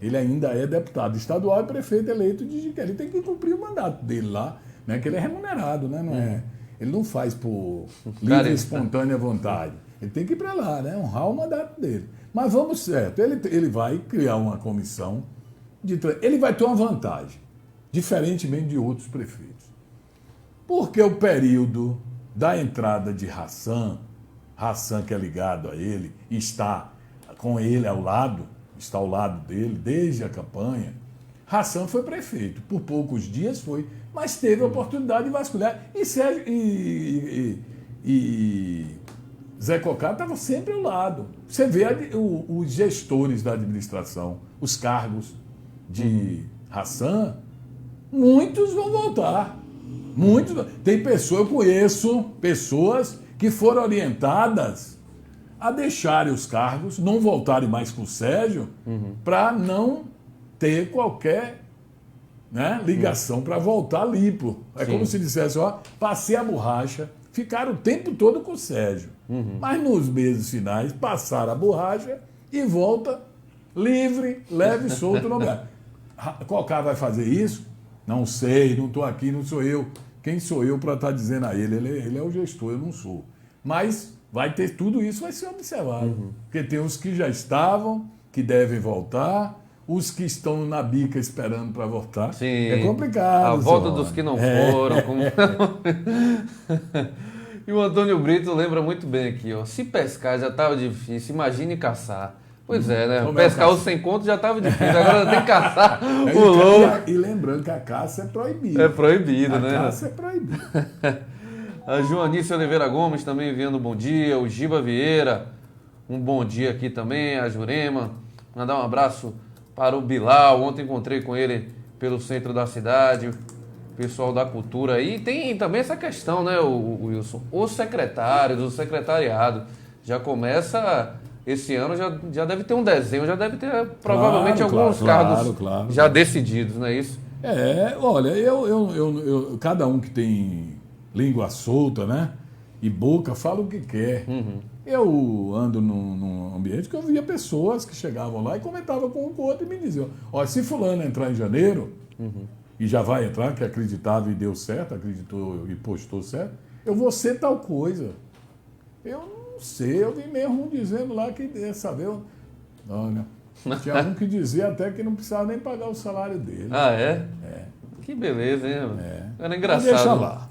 Ele ainda é deputado estadual e prefeito eleito de Jequié. Ele tem que cumprir o mandato dele lá, né, que ele é remunerado, né, não é? Ele não faz por livre e espontânea vontade. Ele tem que ir para lá, né, honrar o mandato dele. Mas vamos certo, ele vai criar uma comissão, ele vai ter uma vantagem, diferentemente de outros prefeitos. Porque o período da entrada de Hassan que é ligado a ele, está com ele ao lado, está ao lado dele desde a campanha, Hassan foi prefeito, por poucos dias foi, mas teve a oportunidade de vasculhar. E Zé Cocá estava sempre ao lado. Você vê os gestores da administração, os cargos de Hassan, muitos vão voltar. Tem pessoas, eu conheço pessoas que foram orientadas a deixarem os cargos, não voltarem mais com o Sérgio, para não ter qualquer, né, ligação, para voltar limpo. É como se dissesse, ó, passei a borracha, ficaram o tempo todo com o Sérgio. Mas nos meses finais, passaram a borracha e volta livre, leve e solto no lugar. Qual cara vai fazer isso? Não sei, não estou aqui, não sou eu. Quem sou eu para estar dizendo a ele? Ele é o gestor, eu não sou. Mas vai ter tudo isso, vai ser observado. Porque tem os que já estavam, que devem voltar, os que estão na bica esperando para voltar.
Sim,
é complicado.
A volta dos que não foram. Como... E o Antônio Brito lembra muito bem aqui, ó. Se pescar já estava difícil, imagine caçar. Pois é, né? Pescar os 100 contos já estava difícil, agora tem que caçar o louco.
E lembrando que a caça é proibida.
É proibido, né?
A caça é proibida.
A Joanice Oliveira Gomes também enviando um bom dia. O Giba Vieira, um bom dia aqui também. A Jurema, mandar um abraço para o Bilal. Ontem encontrei com ele pelo centro da cidade. Pessoal da cultura. E tem também essa questão, né, o Wilson? Os secretários, o secretariado. Já começa... Esse ano já deve ter um desenho, já deve ter provavelmente alguns cargos já decididos, não é isso?
Olha, cada um que tem língua solta, né? E boca, fala o que quer. Eu ando num ambiente que eu via pessoas que chegavam lá e comentavam com o outro e me diziam, olha, se fulano entrar em janeiro, e já vai entrar, que acreditava e deu certo, acreditou e postou certo, eu vou ser tal coisa. Eu não sei, eu vi mesmo um dizendo lá que saber. Olha, tinha um que dizia até que não precisava nem pagar o salário dele.
Ah, é?
É.
Que beleza, hein? Era engraçado.
Deixa lá.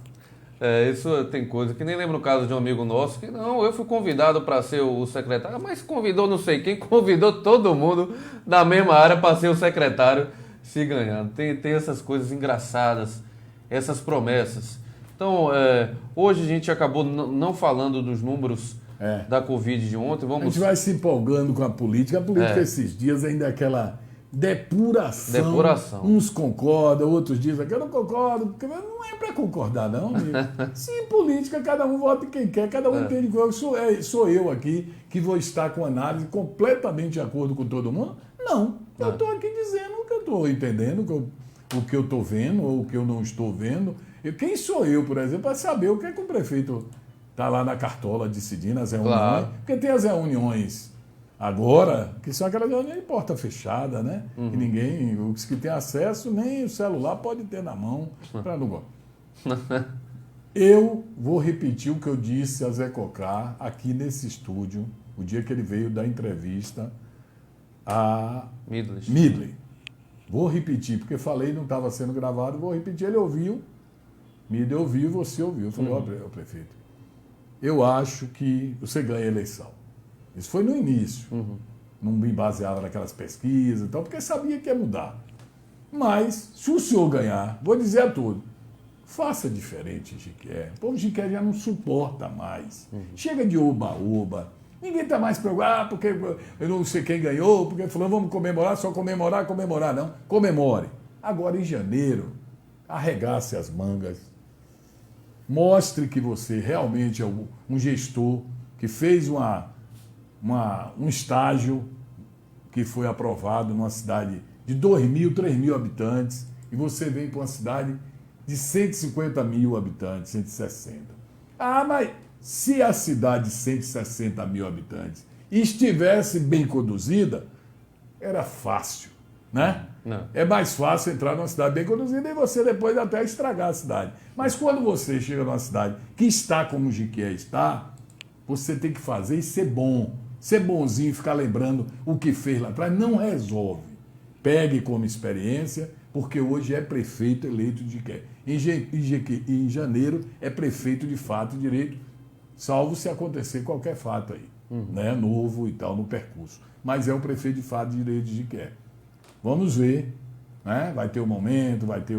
Isso tem coisa que nem lembro o caso de um amigo nosso que não, eu fui convidado para ser o secretário, mas convidou não sei quem, convidou todo mundo da mesma área para ser o secretário se ganhando. Tem essas coisas engraçadas, essas promessas. Então, hoje a gente acabou não falando dos números da Covid de ontem.
A gente vai se empolgando com a política. A política esses dias ainda é aquela depuração. Uns concordam, outros dizem que eu não concordo. Porque não é para concordar, não, amigo. Se em política cada um vota quem quer, cada um entende qual. Sou eu aqui que vou estar com análise completamente de acordo com todo mundo? Não. Eu estou aqui dizendo o que eu estou entendendo, o que eu estou vendo ou o que eu não estou vendo. Quem sou eu, por exemplo, para saber o que é que o prefeito está lá na cartola decidindo as reuniões? Claro. Porque tem as reuniões agora, que são aquelas reuniões de porta fechada, né? E ninguém, os que têm acesso, nem o celular pode ter na mão para não gostar. Eu vou repetir o que eu disse a Zé Cocá aqui nesse estúdio, o dia que ele veio dar entrevista a Midley. Vou repetir, porque falei não estava sendo gravado, vou repetir, ele ouviu. Midley ouviu, você ouviu. Eu falei, ó, prefeito, eu acho que você ganha a eleição. Isso foi no início. Não me baseava naquelas pesquisas e tal, porque sabia que ia mudar. Mas, se o senhor ganhar, vou dizer a todos, faça diferente, Jiqué. O povo Jiqué já não suporta mais. Chega de oba-oba. Ninguém está mais preocupado, porque eu não sei quem ganhou, porque falou, vamos comemorar, só comemorar, não. Comemore. Agora, em janeiro, arregace as mangas. Mostre que você realmente é um gestor que fez um estágio que foi aprovado numa cidade de 2.000, 3.000 habitantes e você vem para uma cidade de 150 mil habitantes, 160. Ah, mas se a cidade de 160 mil habitantes estivesse bem conduzida, era fácil, né?
Não.
É mais fácil entrar numa cidade bem conduzida e você depois até estragar a cidade. Mas quando você chega numa cidade que está como o Jiqué está, você tem que fazer e ser bom. Ser bonzinho, ficar lembrando o que fez lá atrás, não resolve. Pegue como experiência, porque hoje é prefeito eleito de Jiqué. Em janeiro é prefeito de fato e direito, salvo se acontecer qualquer fato aí, né, novo e tal, no percurso. Mas é o prefeito de fato e direito de Jiqué. Vamos ver, né? Vai ter o momento, vai ter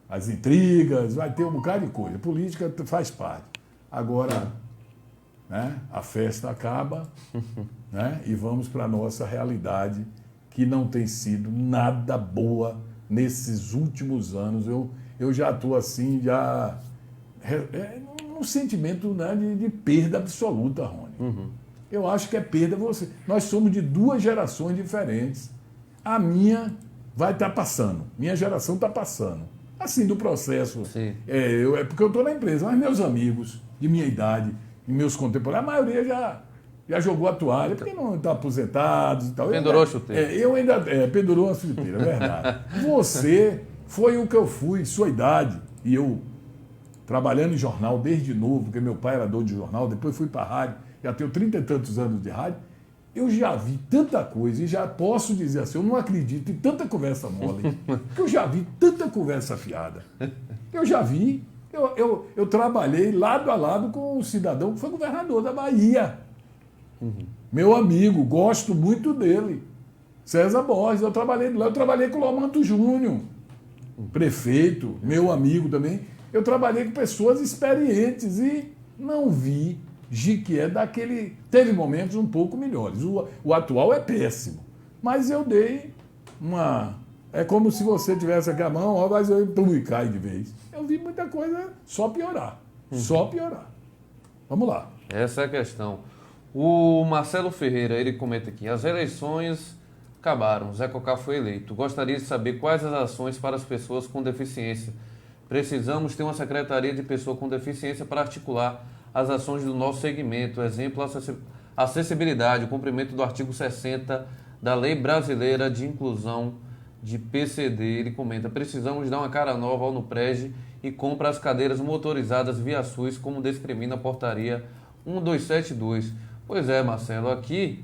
as intrigas, vai ter um bocado de coisa. A política faz parte. Agora, né, a festa acaba, né, e vamos para a nossa realidade, que não tem sido nada boa nesses últimos anos. Eu já estou assim, num sentimento, né, de perda absoluta, Rony. Eu acho que é perda. Nós somos de duas gerações diferentes. A minha vai estar passando. Minha geração está passando. Assim, do processo. Porque eu estou na empresa, mas meus amigos de minha idade, e meus contemporâneos, a maioria já jogou a toalha, porque não está aposentados e tal.
Pendurou a chuteira.
Eu ainda... pendurou a chuteira, é verdade. Você foi o que eu fui, sua idade. E eu trabalhando em jornal desde novo, porque meu pai era dono de jornal, depois fui para a rádio, já tenho 30 e tantos anos de rádio, eu já vi tanta coisa e já posso dizer assim, eu não acredito em tanta conversa mole, que eu já vi tanta conversa fiada. Eu já vi, eu trabalhei lado a lado com um cidadão que foi governador da Bahia. Meu amigo, gosto muito dele. César Borges, eu trabalhei lá, eu trabalhei com o Lomanto Júnior, prefeito, meu amigo também. Eu trabalhei com pessoas experientes e não vi Jequié daquele... Teve momentos um pouco melhores. O atual é péssimo. Mas eu dei uma... É como se você tivesse aqui a mão, ó, mas eu cai de vez. Eu vi muita coisa só piorar. Só piorar. Vamos lá.
Essa é a questão. O Marcelo Ferreira, ele comenta aqui, as eleições acabaram, Zé Cocá foi eleito. Gostaria de saber quais as ações para as pessoas com deficiência. Precisamos ter uma secretaria de pessoa com deficiência para articular as ações do nosso segmento. Exemplo, acessibilidade, o cumprimento do artigo 60 da Lei Brasileira de Inclusão de PCD. Ele comenta, precisamos dar uma cara nova ao Nuprege e compra as cadeiras motorizadas via SUS, como discrimina a portaria 1272. Pois é, Marcelo, aqui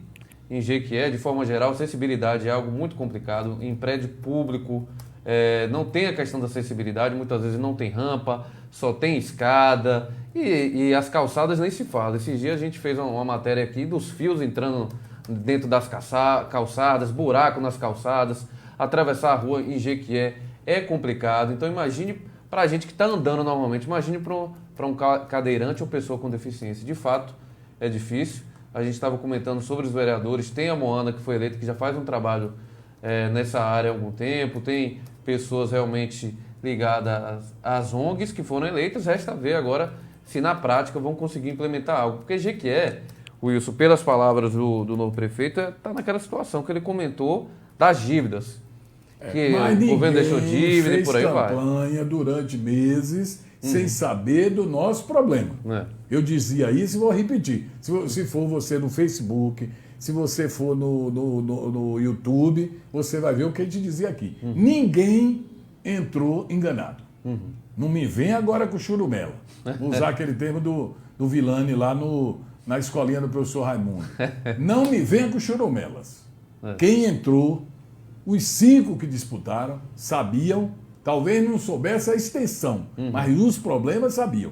em Jequié, de forma geral, acessibilidade é algo muito complicado. Em prédio público, não tem a questão da acessibilidade, muitas vezes não tem rampa, só tem escada e as calçadas nem se fala. Esses dias a gente fez uma matéria aqui dos fios entrando dentro das calçadas, buraco nas calçadas, atravessar a rua em Jequié é complicado. Então imagine para a gente que está andando normalmente, imagine para um cadeirante ou pessoa com deficiência. De fato, é difícil. A gente estava comentando sobre os vereadores, tem a Moana que foi eleita, que já faz um trabalho nessa área há algum tempo, tem pessoas realmente ligadas às ONGs que foram eleitas, resta ver agora se na prática vão conseguir implementar algo. Porque Jequié, Wilson, pelas palavras do novo prefeito, está naquela situação que ele comentou das dívidas. Que o governo deixou dívida e por aí vai.
Campanha durante meses sem saber do nosso problema. Eu dizia isso e vou repetir. Se for você no Facebook, se você for no YouTube, você vai ver o que a gente dizia aqui. Ninguém entrou enganado. Não me vem agora com churumela. Vou usar aquele termo do Villani lá na escolinha do professor Raimundo. Não me venha com churumelas. Quem entrou, os 5 que disputaram, sabiam, talvez não soubesse a extensão, mas os problemas sabiam.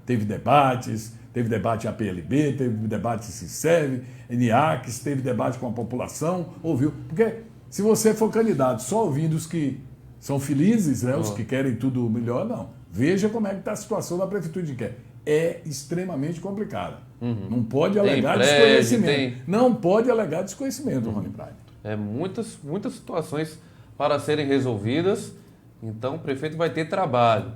Teve debate em APLB, teve debate em Sinserve, ENIACS, teve debate com a população, ouviu. Porque se você for candidato só ouvindo os que são felizes, né, os que querem tudo melhor, não. Veja como é que está a situação da Prefeitura de Jequié. É extremamente complicada. Não pode alegar desconhecimento. Não pode alegar desconhecimento, Rony Braga.
Muitas situações para serem resolvidas, então o prefeito vai ter trabalho.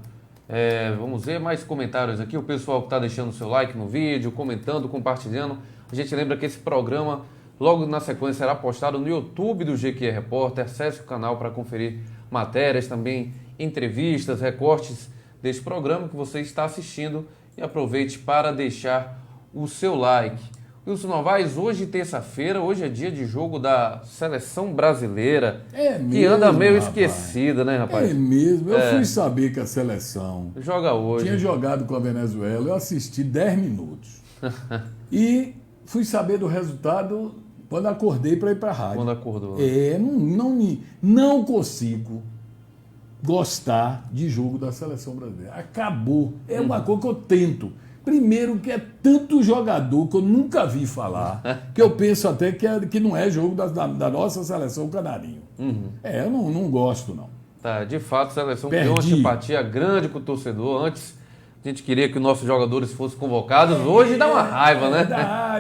Vamos ver mais comentários aqui, o pessoal que está deixando o seu like no vídeo, comentando, compartilhando. A gente lembra que esse programa, logo na sequência, será postado no YouTube do Jequié Repórter. Acesse o canal para conferir matérias, também entrevistas, recortes desse programa que você está assistindo e aproveite para deixar o seu like. Wilson Novaes, hoje terça-feira, hoje é dia de jogo da Seleção Brasileira, que anda meio esquecida, né, rapaz?
É mesmo, eu fui saber que a seleção
joga hoje.
Tinha jogado com a Venezuela, eu assisti 10 minutos. E fui saber do resultado quando acordei para ir para a rádio.
Quando acordou.
Não consigo gostar de jogo da Seleção Brasileira. Acabou. É uma coisa que eu tento. Primeiro que é tanto jogador que eu nunca vi falar, que eu penso até que não é jogo da nossa seleção canarinho. Eu não gosto, não.
De fato, a seleção criou uma simpatia grande com o torcedor. Antes, a gente queria que os nossos jogadores fossem convocados. Hoje dá uma raiva, né?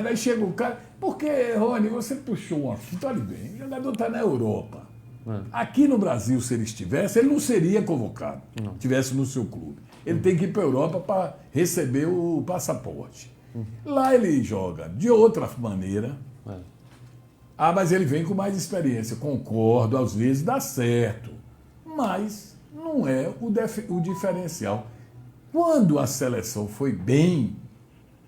Aí chega o cara... Porque, Rony, você puxou um assunto, olha bem, o jogador está na Europa. Aqui no Brasil, se ele estivesse, ele não seria convocado. Estivesse no seu clube. Ele tem que ir para a Europa para receber o passaporte. Lá ele joga de outra maneira. Mas ele vem com mais experiência. Concordo, às vezes dá certo. Mas não é o diferencial. Quando a seleção foi bem,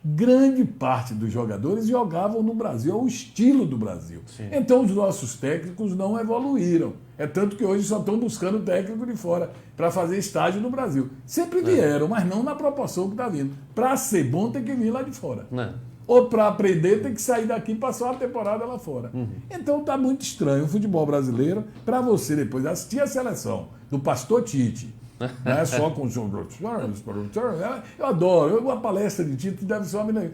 grande parte dos jogadores jogavam no Brasil, é o estilo do Brasil. Sim. Então os nossos técnicos não evoluíram. É tanto que hoje só estão buscando técnico de fora para fazer estágio no Brasil. Sempre vieram, mas não na proporção que está vindo. Para ser bom tem que vir lá de fora. Ou para aprender tem que sair daqui e passar uma temporada lá fora. Então está muito estranho o futebol brasileiro para você depois assistir a seleção do Pastor Tite. Não é só com os produtores. Eu adoro. Uma palestra de Tite deve ser uma menina.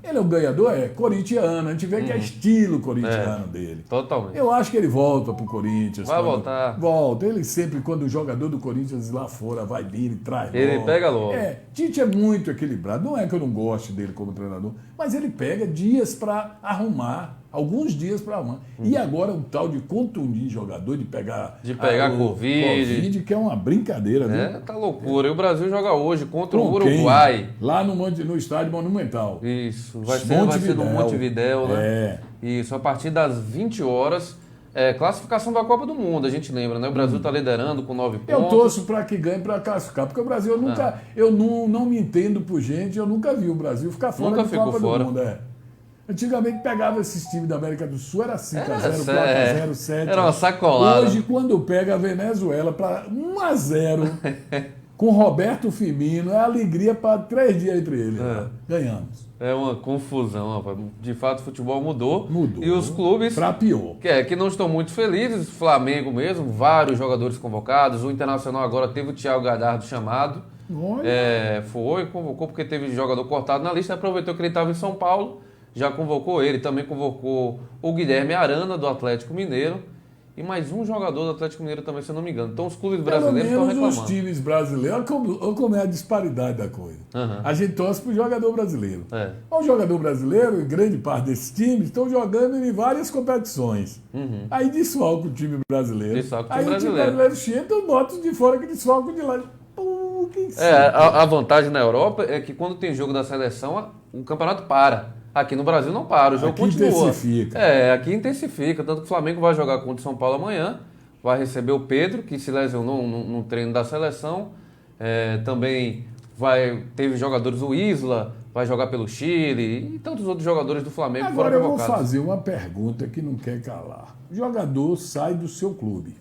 Ele é um ganhador, é corintiano. A gente vê que é estilo corintiano dele.
Totalmente.
Eu acho que ele volta pro Corinthians.
Vai voltar.
Volta. Ele sempre, quando o jogador do Corinthians lá fora vai vir, ele traz.
Ele pega logo.
Tite é muito equilibrado. Não é que eu não goste dele como treinador, mas ele pega dias para arrumar. Alguns dias para arrumar. E agora um tal de contundir jogador, de pegar Covid, que é uma brincadeira, viu?
Tá loucura. E o Brasil joga hoje contra o Uruguai.
Lá no estádio Monumental.
Isso. Vai ser no Montevidéu, né? Isso, a partir das 20 horas. Classificação da Copa do Mundo, a gente lembra, né? O Brasil está liderando com 9 pontos.
Eu torço para que ganhe para classificar, porque o Brasil eu não me entendo por gente, eu nunca vi o Brasil ficar fora da Copa do Mundo. Antigamente pegava esses times da América do Sul, era 5x0, 4x0, 7x0.
Era uma sacolada.
Hoje, quando pega a Venezuela para 1x0, com Roberto Firmino, é alegria para 3 dias entre eles. Ganhamos.
É uma confusão, rapaz. De fato, o futebol mudou.
E
os clubes...
Para pior.
Que não estão muito felizes. Flamengo mesmo, vários jogadores convocados. O Internacional agora teve o Thiago Galhardo chamado. Convocou porque teve jogador cortado na lista. Aproveitou que ele estava em São Paulo. Já convocou ele, também convocou o Guilherme Arana, do Atlético Mineiro, e mais um jogador do Atlético Mineiro também, se eu não me engano. Então os clubes brasileiros estão reclamando.
Os times brasileiros, olha como é a disparidade da coisa. A gente torce para o jogador brasileiro. O jogador brasileiro, e grande parte desses times, estão jogando em várias competições. Aí desfalca o time brasileiro. Aí o time brasileiro chega, então bota os de fora que desfalca o de lá.
A vantagem na Europa é que quando tem jogo da seleção, o campeonato para. Aqui no Brasil não para, o jogo continua.
Intensifica.
Aqui intensifica. Tanto que o Flamengo vai jogar contra o São Paulo amanhã, vai receber o Pedro, que se lesionou no treino da seleção. Também teve jogadores, o Isla, vai jogar pelo Chile, e tantos outros jogadores do Flamengo
Agora
foram convocados.
Eu vou fazer uma pergunta que não quer calar. O jogador sai do seu clube.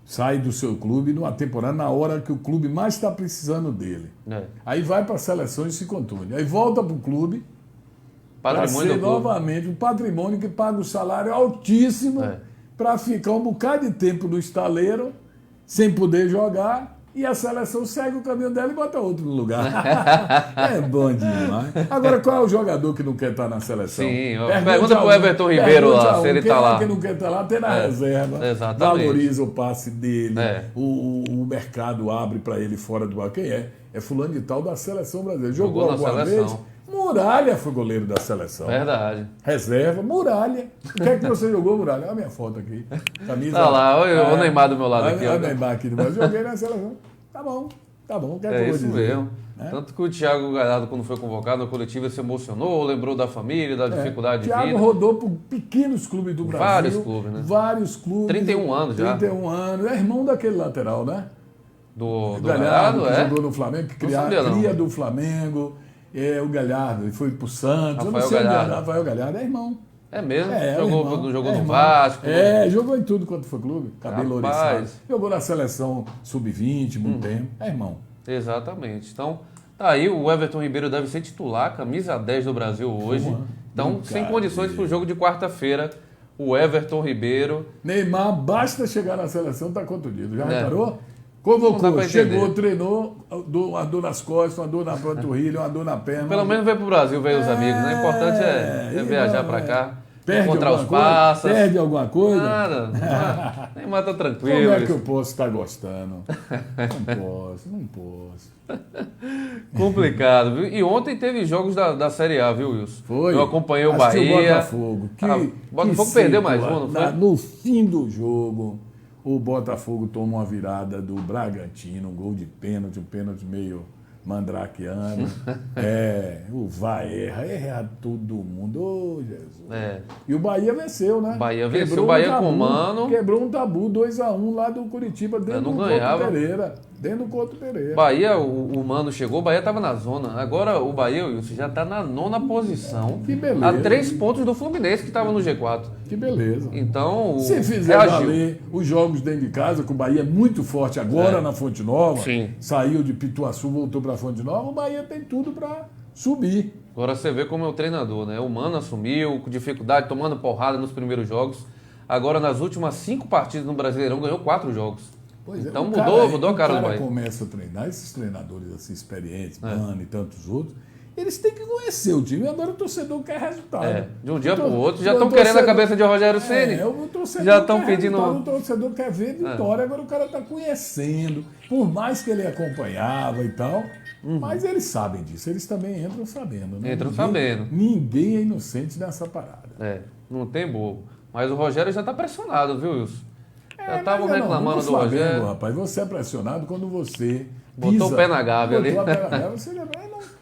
Sai do seu clube numa temporada, na hora que o clube mais está precisando dele. Aí vai para a seleção e se contunde. Aí volta para o clube para ser novamente um patrimônio que paga um salário altíssimo para ficar um bocado de tempo no estaleiro, sem poder jogar, e a seleção segue o caminho dela e bota outro no lugar. É bom demais. Agora, qual é o jogador que não quer estar na seleção?
Sim, pergunta pro Everton Ribeiro lá, se ele está lá.
Quem não quer estar lá, tem na reserva.
Exatamente.
Valoriza o passe dele, o mercado abre para ele fora do banco. Quem é? É fulano de tal da seleção brasileira. Jogou alguma vez? Muralha foi goleiro da seleção.
Verdade.
Reserva, Muralha. O que é que você jogou, Muralha? Olha a minha foto aqui. Camisa.
Olha lá, o Neymar do meu lado aqui.
Olha o Neymar aqui do meu lado. Joguei na seleção. Tá bom.
É isso mesmo. Tanto que o Thiago Galhardo, quando foi convocado na coletiva, se emocionou, lembrou da família, da dificuldade de vida.
Thiago rodou por pequenos clubes do Brasil.
Vários clubes, né?
Vários clubes.
31 anos já.
31 anos. É irmão daquele lateral, né?
Do Galhardo,
que jogou no Flamengo, que cria do Flamengo. O Galhardo, ele foi pro Santos. Rafael Galhardo é irmão.
É mesmo? Jogou
no
irmão. Vasco.
Jogou em tudo quanto foi clube. Cabelo oriçado. Jogou na seleção sub-20, muito tempo. É irmão.
Exatamente. Então, tá aí, o Everton Ribeiro deve ser titular, camisa 10 do Brasil hoje. Então, sem condições pro jogo de quarta-feira, o Everton Ribeiro.
Neymar, basta chegar na seleção, tá contundido. Já reparou? Convocou, chegou, treinou, uma dor nas costas, uma dor na panturrilha, uma dor na perna.
Pelo menos veio pro Brasil, veio os amigos, né? O importante é viajar para cá, encontrar os pássaros.
Perde alguma coisa?
Nada, Neymar tá tranquilo.
Como é que eu posso estar gostando? Não posso.
Complicado, viu? E ontem teve jogos da Série A, viu, Wilson?
Foi.
Eu acompanhei o Bahia.
O Botafogo.
Botafogo perdeu mais uma, não foi?
No fim do jogo, o Botafogo toma uma virada do Bragantino, um gol de pênalti, um pênalti meio Mandrakeano, o VAR, erra todo mundo, ô Jesus. E o Bahia venceu, né?
Bahia venceu, o Bahia com o Mano.
Quebrou um tabu 2-1 lá do Curitiba, dentro do Couto Pereira.
Bahia, o Mano chegou, o Bahia estava na zona. Agora o Bahia, Wilson, já está na 9ª posição.
Que beleza.
A 3 pontos do Fluminense, que estava no G4.
Que beleza.
Então,
se fizer valer os jogos dentro de casa, que o Bahia é muito forte agora na Fonte Nova, saiu de Pituaçu, voltou para a Fonte Nova, o Bahia tem tudo para subir.
Agora você vê como é o treinador, né? O Mano assumiu, com dificuldade, tomando porrada nos primeiros jogos. Agora, nas últimas 5 partidas no Brasileirão, ganhou 4 jogos. Então mudou a cara do Bahia.
O cara começa a treinar, esses treinadores assim, experientes, Mano e tantos outros, eles têm que conhecer o time. Agora o torcedor quer resultado.
De um dia para o outro, já estão querendo a cabeça de Rogério Ceni.
Já estão pedindo. O torcedor quer ver vitória, agora o cara está conhecendo, por mais que ele acompanhava e tal. Mas eles sabem disso, eles também entram sabendo. Né?
Sabendo.
Ninguém é inocente nessa parada.
Não tem bobo. Mas o Rogério já está pressionado, viu, Wilson? Já estavam reclamando do Rogério.
Rapaz, você é pressionado quando você
botou o pé na gávea ali.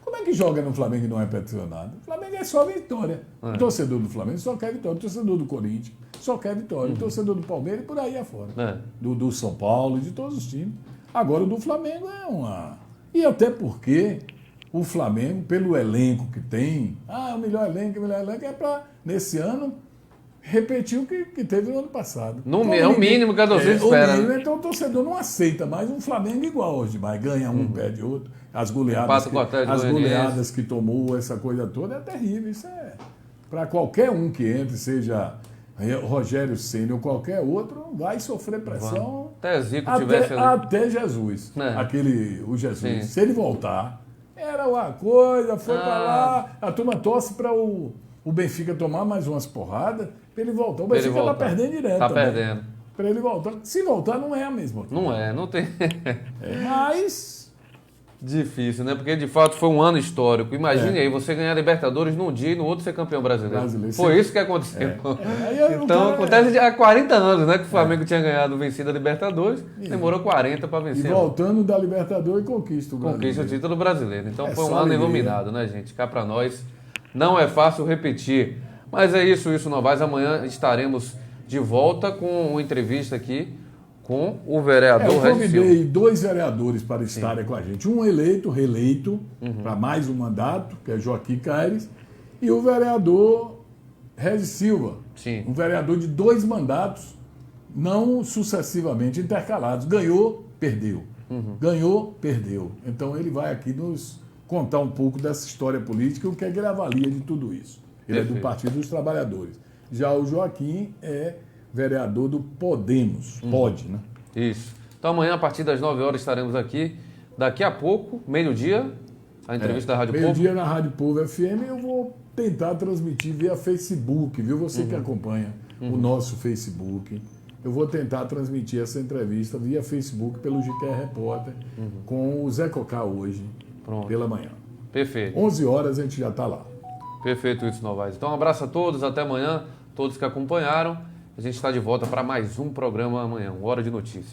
Como é que joga no Flamengo e não é pressionado? O Flamengo é só vitória. O torcedor do Flamengo só quer vitória. O torcedor do Corinthians só quer vitória. O torcedor do Palmeiras e por aí afora. Do São Paulo, de todos os times. Agora o do Flamengo é uma... E até porque o Flamengo, pelo elenco que tem, o melhor elenco é para, nesse ano, repetir o que teve no ano passado.
É o mínimo que a torcida espera.
Então o torcedor não aceita mais um Flamengo igual hoje, mas ganha um, perde outro. As goleadas que tomou, essa coisa toda, é terrível. Isso é para qualquer um que entre, seja Rogério Ceni ou qualquer outro, vai sofrer pressão.
Até Zico tivesse ali.
Até Jesus. O Jesus. Sim. Se ele voltar, era uma coisa, foi para lá. A turma torce para o Benfica tomar mais umas porradas para ele voltar. O Benfica está perdendo direto.
Está perdendo.
Para ele voltar. Se voltar, não é a mesma coisa.
Não tem.
Mas...
Difícil, né? Porque de fato foi um ano histórico. Imagine aí, você ganhar Libertadores num dia e no outro ser campeão brasileiro. Foi isso que aconteceu. Então acontece há 40 anos, né? Que o Flamengo tinha vencido a Libertadores, demorou 40 para vencer.
E voltando da Libertadores, conquista
o título brasileiro. Então foi um ano iluminado, né, gente? Cá para nós não é fácil repetir. Mas é isso, Novaes. Amanhã estaremos de volta com uma entrevista aqui com o vereador
Eu convidei 2 vereadores para estarem com a gente. Um reeleito, para mais um mandato, que é Joaquim Caires, e o vereador Regis Silva, um vereador de 2 mandatos, não sucessivamente intercalados. Ganhou, perdeu. Ganhou, perdeu. Então ele vai aqui nos contar um pouco dessa história política e o que é que ele avalia de tudo isso. Ele é do Partido dos Trabalhadores. Já o Joaquim é vereador do Podemos. Pode, né?
Isso. Então amanhã, a partir das 9 horas, estaremos aqui. Daqui a pouco, meio-dia, a entrevista da Rádio Povo.
Meio-dia na Rádio Povo FM. Eu vou tentar transmitir via Facebook, viu? Você que acompanha o nosso Facebook. Eu vou tentar transmitir essa entrevista via Facebook pelo GQ Repórter com o Zé Cocá hoje, pela manhã.
Perfeito.
11 horas a gente já está lá.
Perfeito, Wilson Novaes. Então um abraço a todos, até amanhã, todos que acompanharam. A gente está de volta para mais um programa amanhã, Hora de Notícias.